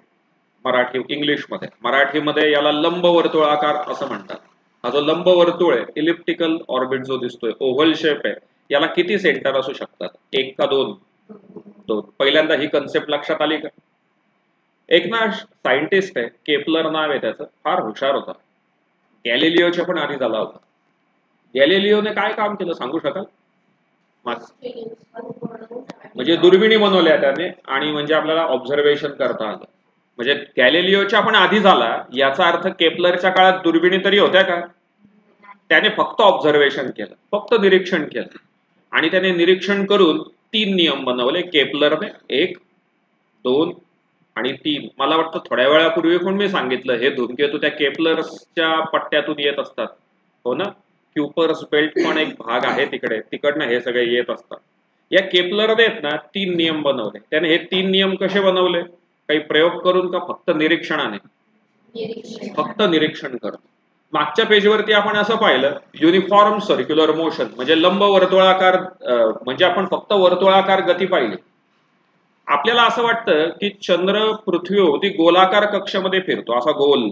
मराठीमध्ये याला लंबवर्तुळाकार असं म्हणतात. हा जो लंबवर्तुळ आहे, इलिप्टिकल ऑर्बिट जो दिसतोय, ओव्हल शेप आहे, याला किती सेंटर असू शकतात? 1 का 2? 2. पहिल्यांदा ही कन्सेप्ट लक्षात आली का? एक ना सायंटिस्ट आहे, केपलर नाव आहे त्याचं, फार हुशार होता. गॅलिलिओच्या पण आधी झाला होता. गॅलिलिओने काय काम केलं सांगू शकाल? म्हणजे दुर्बिणी बनवल्या त्याने आणि म्हणजे आपल्याला ऑब्झर्वेशन करता आलं. म्हणजे गॅलिलिओच्या पण आधी झाला, याचा अर्थ केपलरच्या काळात दुर्बिणी तरी होत्या का? त्याने फक्त ऑब्झर्वेशन केलं, फक्त निरीक्षण केलं आणि त्याने निरीक्षण करून 3 नियम बनवले केपलरने, 1, 2 आणि 3. मला वाटतं थोड्या वेळापूर्वी पण मी सांगितलं हे धूमकेतू त्या केपलर्सच्या पट्ट्यातून येत असतात, हो ना? क्युपर्स बेल्ट पण एक भाग आहे तिकडे, तिकडनं हे सगळे येत असतात. या केपलरने ना 3 नियम बनवले. त्याने हे 3 नियम कसे बनवले? काही प्रयोग करून का फक्त निरीक्षणाने? फक्त निरीक्षण करून. मागच्या पेजवरती आपण असं पाहिलं, युनिफॉर्म सर्क्युलर मोशन म्हणजे लंब वर्तुळाकार, म्हणजे आपण फक्त वर्तुळाकार गती पाहिली. आपल्याला असं वाटतं की चंद्र पृथ्वीभोवती गोलाकार कक्षामध्ये फिरतो, असा गोल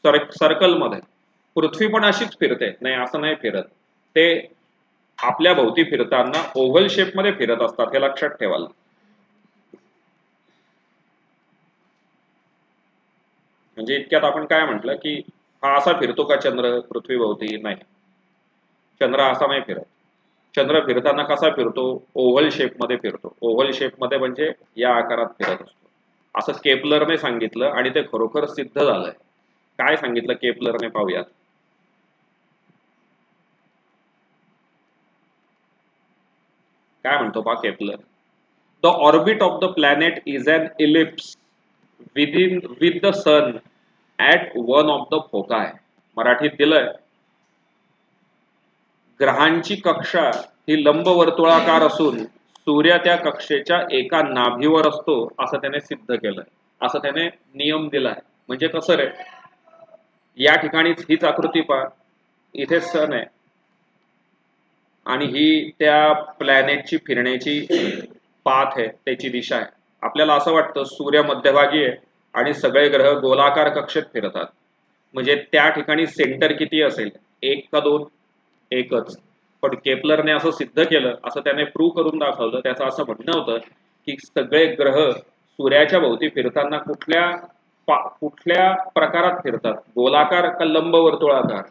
सर्कल मध्ये. पृथ्वी पण अशीच फिरते? नाही, असं नाही फिरत. ते आपल्या भोवती फिरताना ओव्हल शेप मध्ये फिरत असतात, हे लक्षात ठेवाल. म्हणजे इतक्यात आपण काय म्हटलं की हा असा फिरतो का चंद्र पृथ्वीभोवती? नाही, चंद्र असा नाही फिरत. चंद्र फिरताना कसा फिरतो? ओव्हल शेप मध्ये फिरतो. ओव्हल शेप मध्ये म्हणजे या आकारात फिरत असतो, असं केपलरने सांगितलं आणि ते खरोखर सिद्ध झालंय. काय सांगितलं केपलरने पाहूयात. काय म्हणतो पहा Kepler. The orbit of the planet is an ellipse with the sun at one of the foci. मराठीत दिलंय, ग्रहांची कक्षा ही लंबवर्तुळाकार असून सूर्य त्या कक्षेच्या एका नाभीवर असतो असं त्याने सिद्ध केलंय, असं त्याने नियम दिलाय. म्हणजे कसं रे, या ठिकाणीच हीच आकृती पहा, इथे सन आहे आणि ही त्या प्लॅनेटची फिरण्याची पाथ आहे, त्याची दिशा आहे. आपल्याला असं वाटतं सूर्य मध्यभागी आहे आणि सगळे ग्रह गोलाकार कक्षेत फिरतात. म्हणजे त्या ठिकाणी सेंटर किती असेल, 1 का 2? एकच. पण केपलरने असं सिद्ध केलं, असं त्याने प्रूव्ह करून दाखवलं. त्याचं असं म्हणणं होतं की सगळे ग्रह सूर्याच्या भोवती फिरताना कुठल्या प्रकारात फिरतात, गोलाकार का लंबवर्तुळाकार?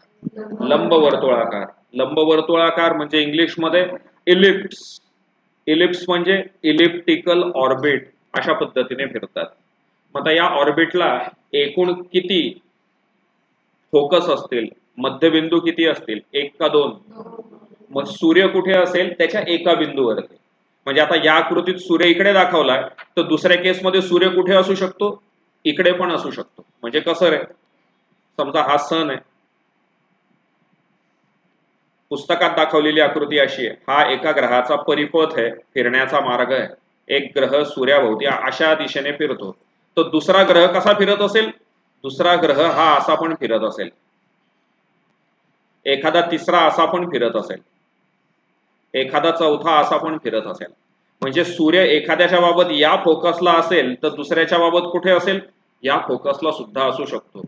लंबवर्तुळाकार. लंबवर्तुळाकार म्हणजे इंग्लिशमध्ये इलिप्स. इलिप्स म्हणजे इलिप्टिकल ऑर्बिट, अशा पद्धतीने फिरतात. मग आता या ऑर्बिटला एकूण किती फोकस असतील, मध्यबिंदू किती असतील, 1 का 2? मग सूर्य कुठे असेल, त्याच्या एका बिंदूवरती. म्हणजे आता या आकृतीत सूर्य इकडे दाखवलाय, तर दुसऱ्या केसमध्ये सूर्य कुठे असू शकतो, इकडे पण असू शकतो. म्हणजे कसं रे, समजा हा सन आहे, पुस्तकात दाखवलेली आकृती अशी आहे, हा एका ग्रहाचा परिपथ आहे, फिरण्याचा मार्ग आहे. एक ग्रह सूर्याभोवती अशा दिशेने फिरतो, तर दुसरा ग्रह कसा फिरत असेल, दुसरा ग्रह हा असा पण फिरत असेल, एखादा तिसरा असा पण फिरत असेल, एखादा चौथा असा पण फिरत असेल. म्हणजे सूर्य एखाद्याच्या बाबत या फोकसला असेल, तर दुसऱ्याच्या बाबत कुठे असेल, या फोकसला सुद्धा असू शकतो.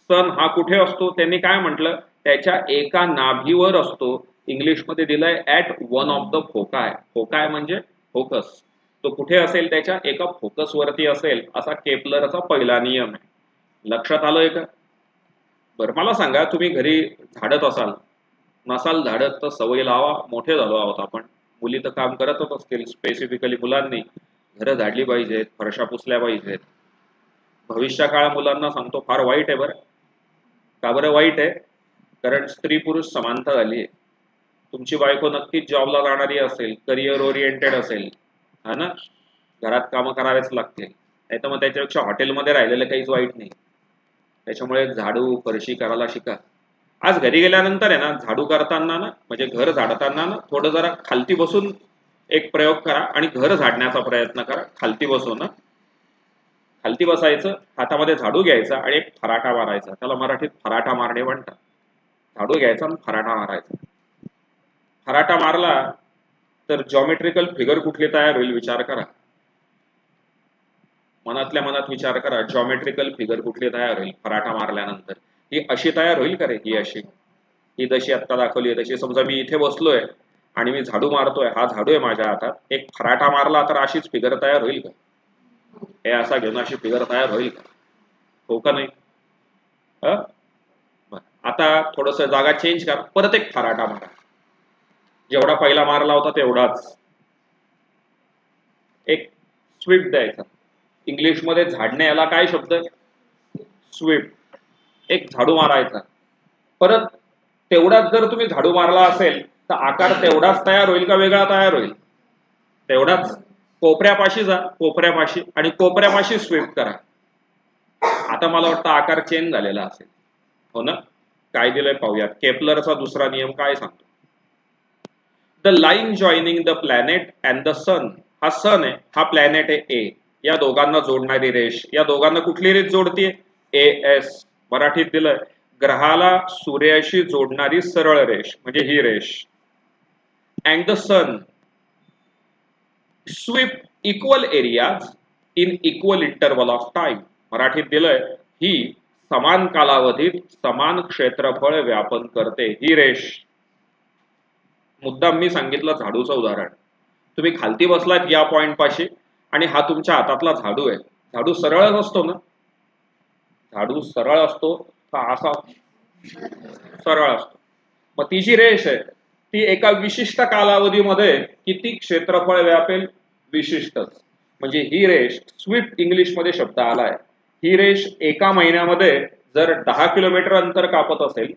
सन हा कुठे असतो, त्यांनी काय म्हटलं, त्याच्या एका नाभीवर असतो. इंग्लिशमध्ये दिलंय ऍट वन ऑफ द फोकाय. फोकाय म्हणजे फोकस. तो कुठे असेल, त्याच्या एका फोकस वरती असेल, असा केपलरचा पहिला नियम आहे. लक्षात आलोय का? बरं, मला सांगा, तुम्ही घरी झाडत असाल, नसाल झाडत तर सवय लावा. मोठे झालो आहोत आपण, मुली तर काम करतच असतील. स्पेसिफिकली मुलांनी घरं झाडली पाहिजेत, फरशा पुसल्या पाहिजेत. भविष्य काळ मुलांना सांगतो फार वाईट आहे बरं. का बरं वाईट आहे? कारण स्त्री पुरुष समानता झाली आहे. तुमची बायको नक्कीच जॉबला जाणारी असेल, करिअर ओरिएंटेड असेल, हा ना, घरात कामं करावेच लागतील. नाही तर मग त्याच्यापेक्षा हॉटेलमध्ये राहिलेलं काहीच वाईट नाही. त्याच्यामुळे झाडू फरशी करायला शिका. आज घरी गेल्यानंतर आहे ना, झाडू करताना ना, म्हणजे घर झाडताना ना, थोडं जरा खालती बसून एक प्रयोग करा आणि घर झाडण्याचा प्रयत्न करा. खालती बसून, खालती बसायचं, हातामध्ये झाडू घ्यायचा आणि एक फराटा मारायचा. त्याला मराठीत फराटा मारणे म्हणतात. झाडू घ्यायचा आणि फराटा मारायचा. फराटा मारला तर जॉमेट्रिकल फिगर कुठली तयार होईल, विचार करा. मनातल्या मनात विचार करा, जॉमेट्रिकल फिगर कुठली तयार होईल फराटा मारल्यानंतर. ही अशी तयार होईल का रे? ही अशी, ही जशी आता दाखवली आहे तशी. समजा मी इथे बसलोय आणि मी झाडू मारतोय, हा झाडू आहे माझ्या हातात, एक फराटा मारला तर अशीच फिगर तयार होईल का? हे असा घेऊन अशी फिगर तयार होईल का? हो का नाही? आता थोडस जागा चेंज कर, परत एक फराटा मारा, जेवढा पहिला मारला होता तेवढाच. एक स्वीप द्यायचा. इंग्लिशमध्ये झाडणे याला काय शब्द आहे? स्वीप. एक झाडू मारायचा, परत तेवढाच जर तुम्ही झाडू मारला असेल तर आकार तेवढाच तयार होईल का वेगळा तयार होईल? तेवढाच. कोपऱ्यापाशी जा, कोपऱ्यापाशी, आणि कोपऱ्यापाशी स्वीप करा. आता मला वाटतं आकार चेंज झालेला असेल, हो ना? काय दिलंय पाहूया. केपलरचा दुसरा नियम काय सांगतो. The line joining the planet and the sun. हा सन आहे, हा प्लॅनेट आहे ए. या दोघांना जोडणारी रेष, या दोघांना कुठली रेष जोडतीये? एएस. मराठीत दिलंय ग्रहाला सूर्याशी जोडणारी सरळ रेष, म्हणजे ही रेष. And the sun sweep equal areas in equal interval of time. मराठीत दिलंय ही समान कालावधीत समान क्षेत्रफळ व्यापन करते ही रेष. मुद्दाम मी सांगितलं झाडूचं उदाहरण. तुम्ही खालती बसलात या पॉइंट पाशी आणि हा तुमच्या हातातला झाडू आहे. झाडू सरळच असतो ना? झाडू सरळ असतो का असा? सरळ असतो. मग ती जी रेष आहे ती एका विशिष्ट कालावधीमध्ये किती क्षेत्रफळ व्यापेल? विशिष्टच. म्हणजे ही रेष, स्वीप इंग्लिशमध्ये शब्द आलाय, ही रेष एका महिन्यामध्ये जर 10 किलोमीटर अंतर कापत असेल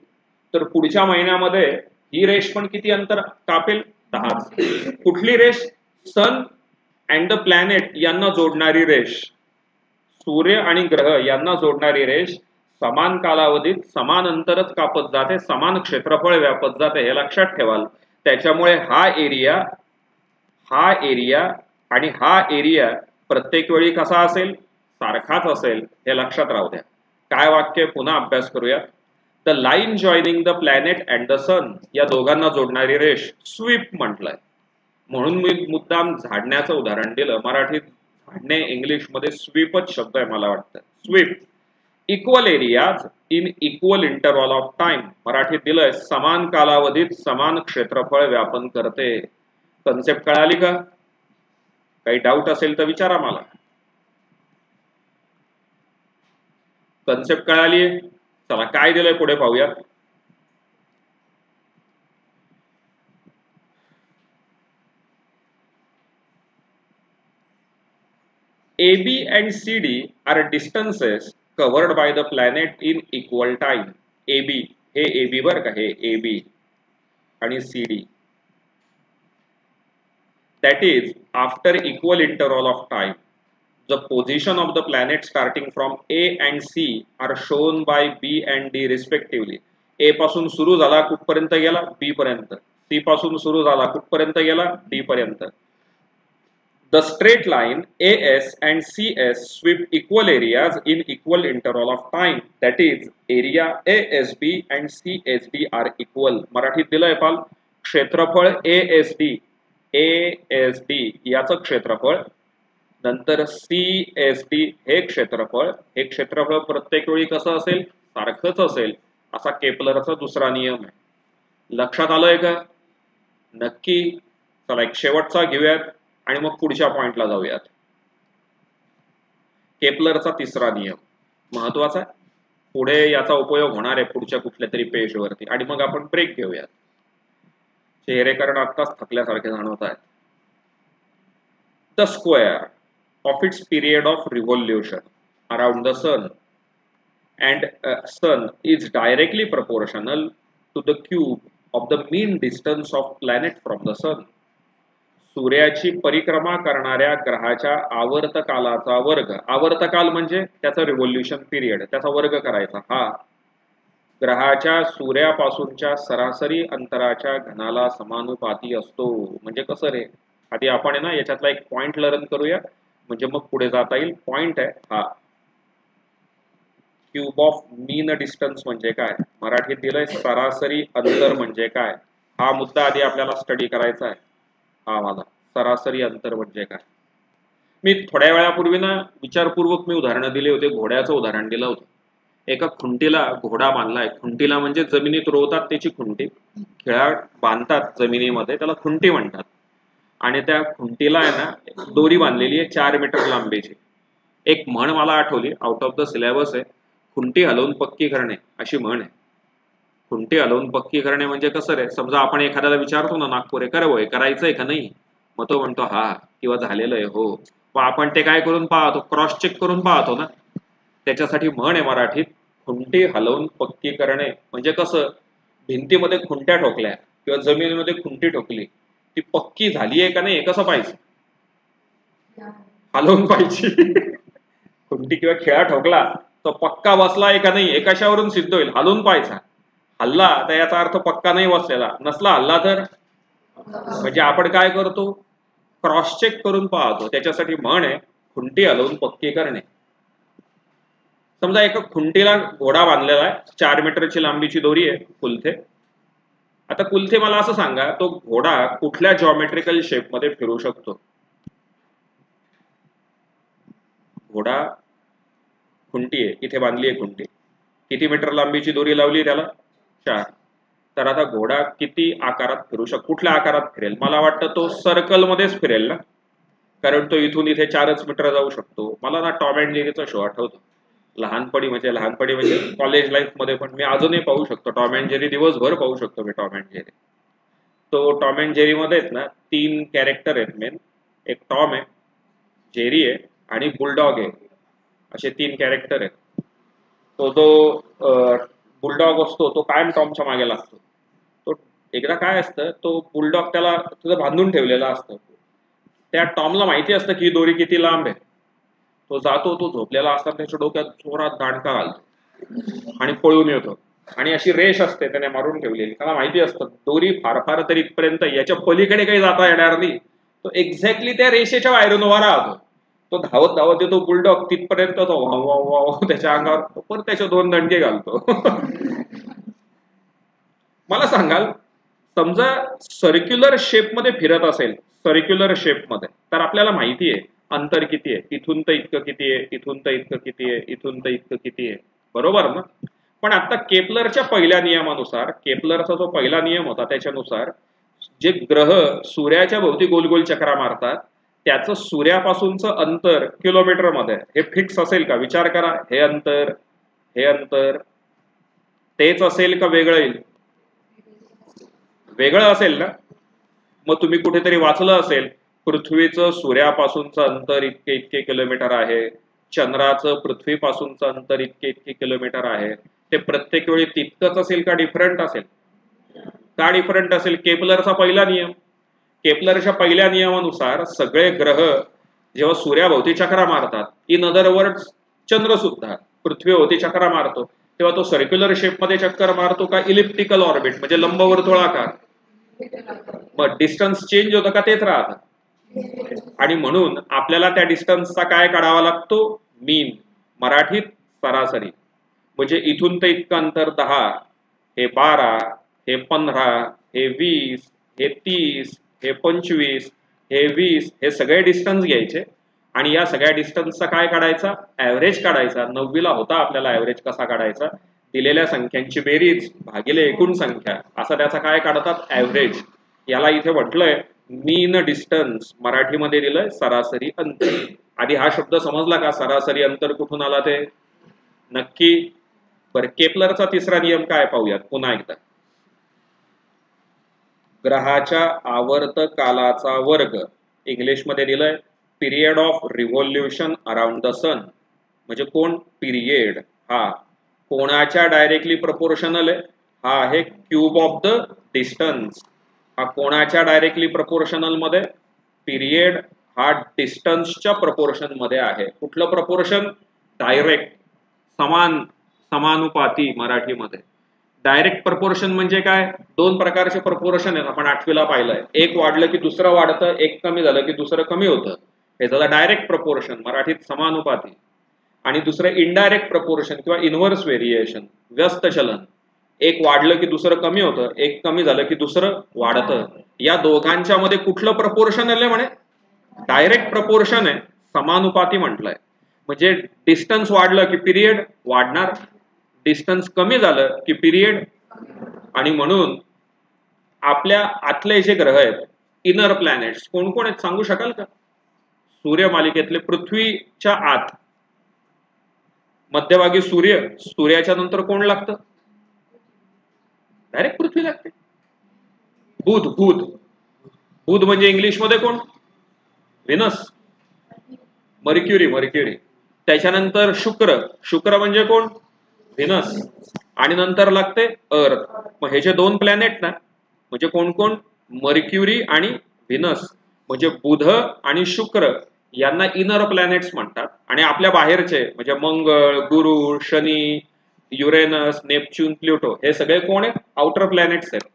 तर पुढच्या महिन्यामध्ये ही रेष पण किती अंतर कापेल? 10. कुठली रेष? सन अँड द प्लॅनेट यांना जोडणारी रेष, सूर्य आणि ग्रह यांना जोडणारी रेष समान कालावधीत समान अंतरच कापत जाते, समान क्षेत्रफळ व्यापत जाते. हे लक्षात ठेवाल. त्याच्यामुळे हा एरिया आणि हा एरिया प्रत्येक वेळी कसा असेल, सारखाच असेल, हे लक्षात राहू द्या. काय वाक्य पुन्हा अभ्यास करूया. The line joining the planet and the sun, या दोघांना जोडणारी रेष स्वीप म्हटलंय. म्हणून मी मुद्दाम झाडण्याचं उदाहरण दिलं. मराठीत झाडणे इंग्लिशमध्ये स्वीपच शब्द आहे मला वाटतं, sweep. Equal areas in equal interval of time, मराठीत दिलंय समान कालावधीत समान क्षेत्रफळ व्यापन करते. कन्सेप्ट कळाली का? काही डाऊट असेल तर विचारा मला. कन्सेप्ट कळाली? चला काय दिलंय पुढे पाहूयात. AB and CD are distances covered by the planet in equal time. AB हे AB बर का, हे AB आणि CD. That is, after equal interval of time, the position of the planet starting from A and C are shown by B and D respectively. A पासून सुरू झाला कुठपर्यंत गेला, B पर्यंत. C पासून सुरू झाला कुठपर्यंत गेला, D पर्यंत. The straight line AS and CS sweep equal areas in equal interval of time. That is, area ASB and CSD are equal. मराठीत दिलंय पाल, क्षेत्रफळ ASD याचं क्षेत्रफळ, नंतर CSD हे क्षेत्रफळ प्रत्येक वेळी कसं असेल, सारखंच असेल, असा केपलरचा दुसरा नियम आहे. लक्षात आलंय का? नक्की. चला एक शेवटचा घेऊयात आणि मग पुढच्या पॉइंटला जाऊयात. केपलरचा तिसरा नियम महत्वाचा आहे, पुढे याचा उपयोग होणार आहे पुढच्या कुठल्या तरी पेजवरती, आणि मग आपण ब्रेक घेऊयात. चेहरेकरण आत्ताच थकल्यासारखे जाणवत आहेत. The square of its period of revolution around the sun and sun is directly proportional to the cube of the mean distance of planet from the sun. सूर्याची परिक्रमा करणाऱ्या ग्रहाच्या आवर्तकालाचा वर्ग, आवर्तकाल म्हणजे त्याचा रिव्होल्यूशन पिरियड, त्याचा वर्ग करायचा, हा ग्रहाच्या सूर्यापासूनच्या सरासरी अंतराच्या घनाला समानुपाती असतो. म्हणजे कसं रे, आधी आपण आहे ना याच्यातला एक पॉइंट लर्न करूया, म्हणजे मग पुढे जाता येईल. पॉइंट आहे हा, क्यूब ऑफ मीन डिस्टन्स म्हणजे काय, मराठीत दिलंय सरासरी अंतर म्हणजे काय. हा मुद्दा आधी आपल्याला स्टडी करायचा आहे. हा वाला सरासरी अंतर म्हणजे काय. मी थोड्या वेळापूर्वी ना विचारपूर्वक मी उदाहरणं दिली होते. घोड्याचं उदाहरण दिलं होतं. एका खुंटीला घोडा बांधलाय, खुंटीला म्हणजे जमिनीत रोवतात त्याची खुंटी, खेळाड बांधतात जमिनीमध्ये, त्याला खुंटी म्हणतात. आणि त्या खुंटीला आहे ना दोरी बांधलेली आहे 4 मीटर लांबीची. एक म्हण मला आठवली, आउट ऑफ द सिलेबस आहे, खुंटी हलवून पक्की करणे अशी म्हण आहे. खुंटी हलवून पक्की करणे म्हणजे कसं रे, समजा आपण एखाद्याला विचारतो ना, नागपूर करे होय करायचंय का नाही, मग तो म्हणतो हा किंवा झालेलं आहे हो, पण आपण ते काय करून पाहतो, क्रॉस चेक करून पाहतो ना. त्याच्यासाठी म्हण आहे मराठीत, खुंटी हलवून पक्की करणे म्हणजे कसं, भिंतीमध्ये खुंट्या ठोकल्या किंवा जमिनीमध्ये खुंटी ठोकली, ती पक्की झाली आहे का नाही हे कसं पाहिजे, हलवून पाहिजे. खुंटी किंवा खेळा ठोकला तो पक्का बसला आहे का नाही हे कशावरून सिद्ध होईल, हलवून पाहायचा. हल्ला तर याचा अर्थ पक्का नाही बसलेला, नसला हल्ला तर म्हणजे आपण काय करतो, क्रॉस चेक करून पाहतो. त्याच्यासाठी म्हण आहे खुंटी हलवून पक्की करणे. समजा एका खुंटीला घोडा बांधलेला आहे, 4 मीटरची लांबीची दोरी आहे, कुलथे. आता कुलथे मला असं सांगा, तो घोडा कुठल्या जॉमेट्रिकल शेप मध्ये फिरू शकतो. घोडा खुंटी आहे, इथे बांधली आहे खुंटी, किती मीटर लांबीची दोरी लावली त्याला, 4. तर आता घोडा किती आकारात फिरू शकतो, कुठल्या आकारात फिरेल, मला वाटतं तो सर्कल मध्येच फिरेल ना, कारण तो इथून इथे 4च मीटर जाऊ शकतो. मला ना टॉम अँड जेरीचा शो आठवतो. लहानपणी म्हणजे कॉलेज लाईफ मध्ये पण मी अजूनही पाहू शकतो टॉम अँड जेरी, दिवसभर पाहू शकतो मी टॉम अँड जेरी. तो टॉम अँड जेरी मध्ये आहेत ना 3 कॅरेक्टर आहेत मेन, एक टॉम आहे, जेरी आहे आणि बुलडॉग आहे, असे 3 कॅरेक्टर आहेत. तो जो बुलडॉग असतो तो कायम टॉमच्या मागे लागतो. तो एकदा काय असतं, तो बुलडॉग त्याला तुझं बांधून ठेवलेला असतं, त्या टॉमला माहिती असतं की दोरी किती लांब आहे. तो जातो, तो झोपलेला असतात त्याच्या डोक्यात जोरात दांडका घालतो आणि पळून येतो. आणि अशी रेष असते त्याने मारून ठेवलेली, त्याला माहिती असतं दोरी फार फार तरी इथपर्यंत, याच्या पलीकडे काही जाता येणार नाही. तो एक्झॅक्टली त्या रेषेच्या बाहेरून उभा राहतो. तो धावत धावत येतो बुलडॉग तिथपर्यंत, तो वाव वाव वाव त्याच्या अंगावर परत त्याचे 2 दणके घालतो. मला सांगाल, समजा सर्क्युलर शेपमध्ये फिरत असेल, सर्क्युलर शेपमध्ये, तर आपल्याला माहिती आहे अंतर किती आहे, इथून तर इतकं किती आहे, इथून तर इतकं किती आहे, इथून तर इतकं किती आहे, बरोबर ना? पण आता केपलरच्या पहिल्या नियमानुसार, केपलरचा जो पहिला नियम होता त्याच्यानुसार जे ग्रह सूर्याच्या भोवती गोल गोल चक्रा मारतात त्याचं सूर्यापासूनचं अंतर किलोमीटर मध्ये हे फिक्स असेल का? विचार करा. हे अंतर तेच असेल का वेगळं येईल? वेगळं असेल ना. मग तुम्ही कुठेतरी वाचलं असेल पृथ्वीचं सूर्यापासूनचं अंतर इतके इतके किलोमीटर आहे, चंद्राचं पृथ्वीपासूनचं अंतर इतके इतके किलोमीटर आहे. ते प्रत्येक वेळी तितकंच असेल का डिफरंट असेल? का डिफरंट असेल? केपलरचा पहिला नियम. केपलरच्या पहिल्या नियमानुसार सगळे ग्रह जेव्हा सूर्याभोवती चक्रा मारतात, इन अदर वर्ड्स चंद्र सुद्धा पृथ्वीभोवती चक्रा मारतो, तेव्हा तो सर्क्युलर शेपमध्ये चक्कर मारतो का इलिप्टिकल ऑर्बिट म्हणजे लंबवर्तुळाकार? मग डिस्टन्स चेंज होतं का तेच राहतं? आणि म्हणून आपल्याला त्या डिस्टन्सचा काय काढावा लागतो? मीन, मराठीत सरासरी. म्हणजे इथून तर इतकं अंतर 10, हे 12, हे 15, हे 20, हे 30, हे 25, हे 20, हे सगळे डिस्टन्स घ्यायचे आणि या सगळ्या डिस्टन्सचा काय काढायचा? ऍव्हरेज काढायचा. 9वीला होता आपल्याला ऍव्हरेज कसा काढायचा? दिलेल्या संख्यांची बेरीज भागिले एकूण संख्या, असा त्याचा काय काढतात? ऍव्हरेज. याला इथे म्हटलंय मीन डिस्टन्स, मराठीमध्ये दिलंय सरासरी अंतर. आधी हा शब्द समजला का? सरासरी अंतर कुठून आला ते नक्की? बरं, केपलरचा तिसरा नियम काय पाहूयात पुन्हा एकदा. ग्रहाच्या आवर्त कालाचा वर्ग, इंग्लिशमध्ये दिलंय period of revolution around the sun. म्हणजे कोण? पिरियड. हा कोणाच्या डायरेक्टली प्रपोर्शनल आहे? हा आहे क्यूब ऑफ द डिस्टन्स. हा कोणाच्या डायरेक्टली प्रपोर्शनल मध्ये? पिरियड हा डिस्टन्सच्या प्रपोर्शन मध्ये आहे. कुठलं प्रपोर्शन? डायरेक्ट, समानुपाती मराठीमध्ये. डायरेक्ट प्रपोर्शन म्हणजे काय? 2 प्रकारचे प्रपोर्शन आहेत, आपण 8वीला पाहिलंय. एक वाढलं की दुसरं वाढतं, एक कमी झालं की दुसरं कमी होतं. हे झालं डायरेक्ट प्रपोर्शन, मराठीत समानुपाती. आणि दुसरं इनडायरेक्ट प्रपोर्शन किंवा इनव्हर्स व्हेरिएशन, व्यस्त चलन. एक वाढलं की दुसरं कमी होतं, एक कमी झालं की दुसरं वाढतं. या दोघांच्या मध्ये कुठलं प्रपोर्शन आहे म्हणे? डायरेक्ट प्रपोर्शन आहे, समानुपाती म्हटलंय. म्हणजे डिस्टन्स वाढलं की पिरियड वाढणार, डिस्टन्स कमी झालं की पिरियड. आणि म्हणून आपल्या आतले जे ग्रह आहेत, इनर प्लॅनेट्स, कोण कोण आहेत सांगू शकाल का? सूर्यमालिकेतले पृथ्वीच्या आत मध्यभागी सूर्य, सूर्याच्या नंतर कोण लागतं? डायरेक्ट पृथ्वी लागते. बुध, बुध म्हणजे इंग्लिशमध्ये कोण? व्हेनस. मर्क्युरी. त्याच्यानंतर शुक्र म्हणजे कोण? व्हेनस. आणि नंतर लागते अर्थ. मग हे जे 2 प्लॅनेट ना, म्हणजे कोण कोण? मर्क्युरी आणि व्हेनस. म्हणजे बुध आणि शुक्र यांना इनर प्लॅनेट्स म्हणतात. आणि आपल्या बाहेरचे म्हणजे मंगळ, गुरु, शनी, युरेनस, नेपच्यून, प्लुटो हे सगळे कोण आहेत? आउटर प्लॅनेट्स आहेत.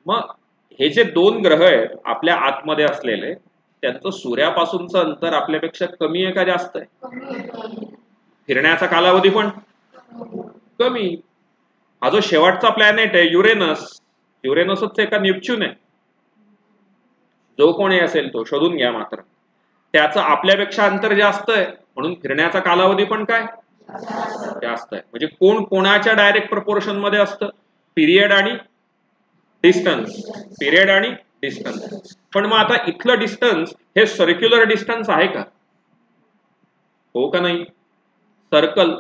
मग हे जे 2 ग्रह आहेत आपल्या आतमध्ये असलेले, त्यांचं सूर्यापासूनचं अंतर आपल्यापेक्षा कमी आहे का जास्त आहे? फिरण्याचा कालावधी पण कमी. हा जो शेवटचा प्लॅनेट आहे युरेनसच आहे का नेपच्यून आहे? जो कोणी असेल तो शोधून घ्या. मात्र त्याचं आपल्यापेक्षा अंतर जास्त आहे, म्हणून फिरण्याचा कालावधी पण काय? जास्त आहे. म्हणजे कोण कोणाच्या डायरेक्ट प्रपोर्शन मध्ये असतं? पिरियड आणि डिस्टन्स. पण मग आता इथलं डिस्टन्स हे सर्क्युलर डिस्टन्स आहे का? हो का नाही? सर्कल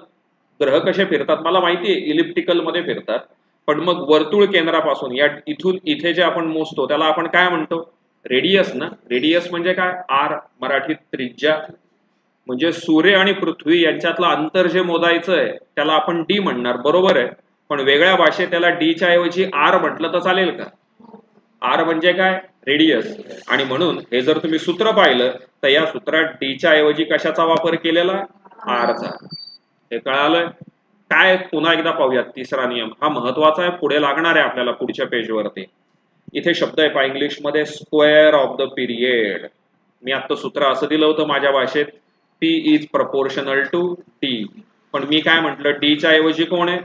ग्रह कसे फिरतात मला माहिती आहे, इलिप्टिकल मध्ये फिरतात. पण मग वर्तुळ केंद्रापासून या इथून इथे जे आपण मोजतो त्याला आपण काय म्हणतो? रेडियस ना. रेडियस म्हणजे काय? आर, मराठीत त्रिज्या. म्हणजे सूर्य आणि पृथ्वी यांच्यातलं अंतर जे मोजायचं आहे त्याला आपण डी म्हणणार, बरोबर आहे. पण वेगळ्या भाषेत त्याला डीच्या ऐवजी आर म्हटलं तर चालेल का? आर म्हणजे काय? रेडियस. आणि म्हणून हे जर तुम्ही सूत्र पाहिलं तर या सूत्रात डीच्या ऐवजी कशाचा वापर केलेला? आरचा. हे कळालं? काय पुन्हा एकदा पाहूयात तिसरा नियम, हा महत्वाचा आहे, पुढे लागणार आहे आपल्याला पुढच्या पेजवरती. इथे शब्द आहे पहा इंग्लिशमध्ये स्क्वेअर ऑफ द पिरियड. मी आता सूत्र असं दिलं होतं माझ्या भाषेत, P is proportional to D, पण मी काय म्हटलं, डीच्या ऐवजी कोण आहे,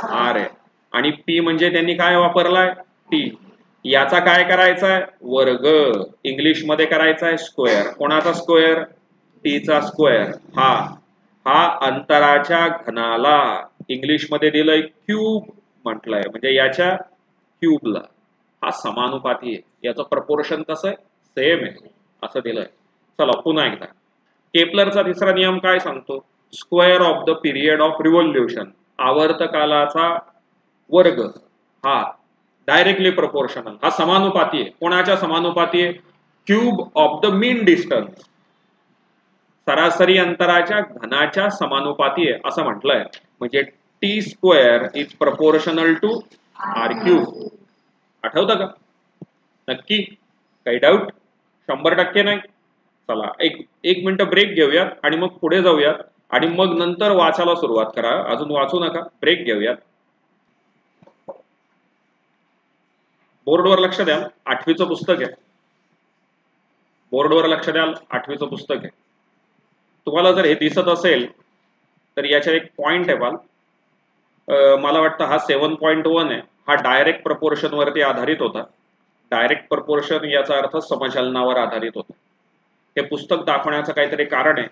आर आहे, आणि पी म्हणजे त्यांनी काय वापरलाय, टी. याचा काय करायचा आहे, वर्ग. इंग्लिश मध्ये करायचा आहे स्क्वेअर. कोणाचा स्क्वेअर, टीचा स्क्वेअर. हा अंतराच्या घनाला इंग्लिश मध्ये दिलंय क्यूब म्हटलंय, म्हणजे याच्या क्यूबला. हा समानुपाती आहे, याचं प्रपोर्शन कसं आहे, सेम आहे असं दिलंय. चला पुन्हा एकदा, केपलरचा तिसरा नियम काय सांगतो, square of the period of revolution, आवर्तकालाचा वर्ग. हा डायरेक्टली प्रपोर्शनल, हा समानुपाती आहे. कोणाच्या समानुपाती आहे, cube of the mean distance, सरासरी अंतराच्या घनाच्या समानुपाती आहे असं म्हटलंय. म्हणजे T square is proportional to R cube. आठवतं का, नक्की, काही डाऊट, 100% नाही. चला एक मिनिट ब्रेक घेऊयात आणि मग पुढे जाऊयात, आणि मग नंतर वाचायला सुरुवात करा. अजून वाचू नका, ब्रेक घेऊयात. बोर्डवर लक्ष द्या, 8वीचं पुस्तक आहे, बोर्डवर लक्ष द्याल, 8वीचं पुस्तक आहे. तुम्हाला जर हे दिसत असेल तर याच्या एक पॉइंट आहे बाल, मला वाटतं हा 7.1 आहे. हा डायरेक्ट प्रपोर्शन वरती आधारित होता. डायरेक्ट प्रपोर्शन याचा अर्थ समचलनावर आधारित होता. हे पुस्तक दाखवण्याचं काहीतरी कारण आहे.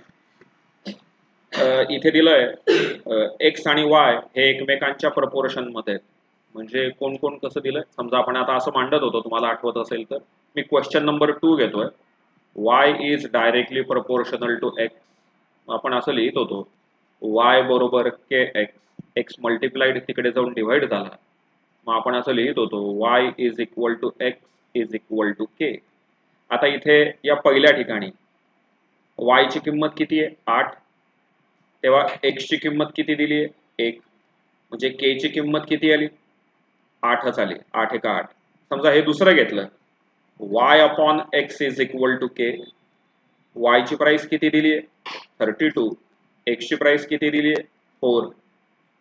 इथे दिलंय एक्स आणि वाय हे एकमेकांच्या प्रपोर्शन मध्ये आहेत. म्हणजे कोण कोण कसं दिलंय, समजा आपण आता असं मांडत होतो, तुम्हाला आठवत असेल तर, मी क्वेश्चन नंबर 2 घेतोय, y is directly proportional to x. आपण असं लिहित होतो, y बरोबर kx, x मल्टिप्लाइड तिकडे जाऊन डिवाइड झाला, मग आपण असं लिहित होतो y is equal to x is equal to k. आता इथे या पहिल्या ठिकाणी y ची किंमत किती आहे, 8, तेव्हा x ची किंमत किती दिली आहे, 1, म्हणजे k ची किंमत किती आली, 8च आली. 8 एका 8. समजा हे दुसरं घेतलं, y upon x is equal to k. y ची प्राइस किती दिली आहे, 32, x ची प्राइस किती दिली आहे, 4,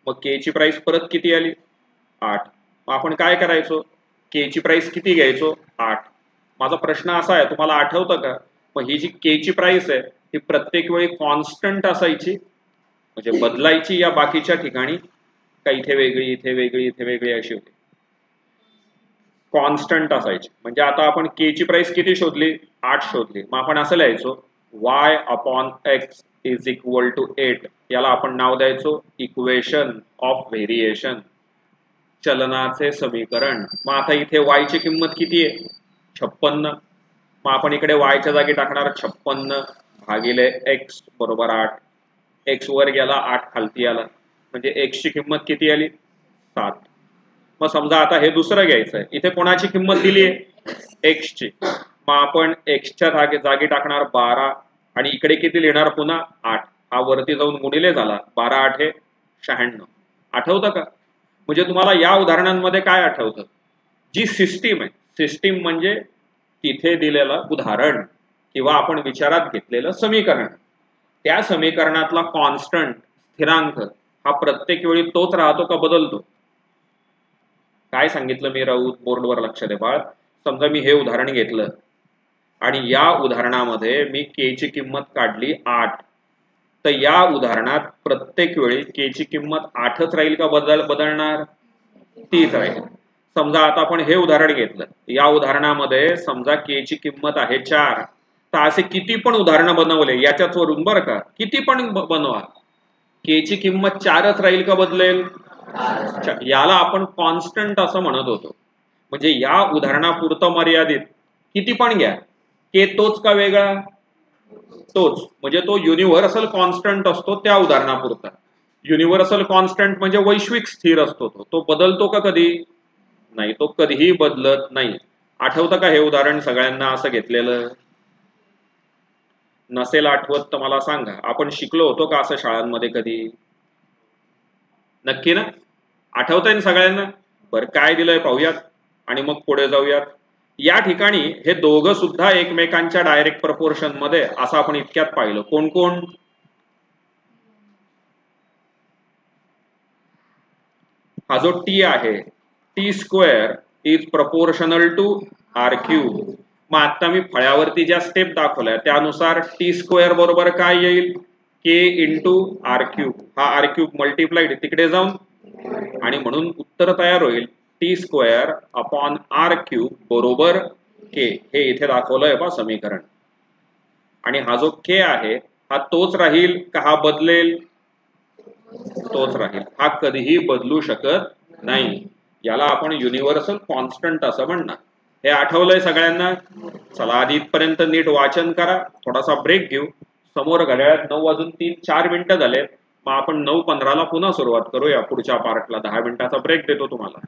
मग k ची प्राइस परत किती आली, 8. मग आपण काय करायचो, k ची प्राइस किती घ्यायचो, 8. माझा प्रश्न असा आहे, तुम्हाला आठवतं का, मग ही जी k ची प्राइस आहे ही प्रत्येक वेळी कॉन्स्टंट असायची, म्हणजे बदलायची या बाकीच्या ठिकाणी, का इथे वेगळी इथे वेगळी इथे वेगळी अशी होती, कॉन्स्टंट असायची. म्हणजे आता आपण k ची प्राइस किती शोधली, 8 शोधली, मग आपण असं लिहायचो y upon x is equal to 8. याला आपण नाव द्यायचो इक्वेशन ऑफ व्हेरिएशन, चलनाचे समीकरण. मग आता इथे y ची किंमत किती आहे, 56, मग आपण इकडे y च्या जागी टाकणार 56 भागिले x बरोबर 8. x वर गेला, 8 खालती आला, म्हणजे x ची किंमत किती आली, 7. मग समजा आता हे दुसरं घ्यायचं आहे, इथे कोणाची किंमत दिली आहे, x ची, मग आपण x च्या जागी टाकणार 12, आणि इकडे किती लिहिणार, पुन्हा 8. हा वरती जाऊन गुणिले झाला, 12 8 हे 96. आठवतं का, म्हणजे तुम्हाला या उदाहरणांमध्ये काय आठवतं, जी सिस्टीम आहे, सिस्टीम म्हणजे तिथे दिलेलं उदाहरण किंवा आपण विचारात घेतलेलं समीकरण, त्या समीकरणातला कॉन्स्टंट स्थिरांक हा प्रत्येक वेळी तोच राहतो का बदलतो. काय सांगितलं मी राऊत, बोर्डवर लक्ष दे बाळ. समजा मी हे उदाहरण घेतलं आणि या उदाहरणामध्ये मी k ची किंमत काढली 8, तर या उदाहरणात प्रत्येक वेळी k ची किंमत 8च राहील का बदलणार, 30 राहील. समजा आता आपण हे उदाहरण घेतलं, या उदाहरणामध्ये समजा k ची किंमत आहे 4, तर असे किती पण उदाहरणं बनवले याच्याच वरून, बरं का, किती पण बनवा, k ची किंमत 4च राहील का बदलेल, याला आपण कॉन्स्टंट असं म्हणत होतो. म्हणजे या उदाहरणापुरतं मर्यादित किती पण घ्या, k तोच का वेगळा, तोच, म्हणजे तो युनिव्हर्सल कॉन्स्टंट असतो त्या उदाहरणापुरता. युनिव्हर्सल कॉन्स्टंट म्हणजे वैश्विक स्थिर असतो, तो बदलतो का कधी नाही, तो कधीही बदलत नाही. आठवतं का हे उदाहरण सगळ्यांना असं घेतलेलं, नसेल आठवत तर मला सांगा, आपण शिकलो होतो का असं शाळांमध्ये कधी, नक्की ना, आठवतंय ना सगळ्यांना. बरं काय दिलंय पाहूयात आणि मग पुढे जाऊयात. या ठिकाणी हे दोघं सुद्धा एकमेकांच्या डायरेक्ट प्रपोर्शन मध्ये, असं आपण इतक्यात पाहिलं. कोण कोण, हा जो टी आहे T square is proportional to R cube. मग आता मी फळ्यावरती ज्या स्टेप दाखवल्या त्यानुसार टी स्क्वेअर बरोबर काय येईल, के इंटू आर क्यूब. हा आर क्यूब मल्टिप्लाइड तिकडे जाऊन आणि म्हणून उत्तर तयार होईल T square upon R cube बरोबर के. हे इथे दाखवलंय बा समीकरण. आणि हा जो के आहे हा तोच राहील का हा बदलेल, तोच राहील. हा कधीही बदलू शकत नाही. याला आपण युनिव्हर्सल कॉन्स्टंट असं म्हणणार. हे आठवलंय सगळ्यांना. चला आधी इथपर्यंत नीट वाचन करा, थोडासा ब्रेक घेऊ. समोर घड्याळात 9:03 झालेत. मग आपण 9:15 पुन्हा सुरुवात करूया पुढच्या पार्टला. 10 मिनिटाचा ब्रेक देतो तुम्हाला.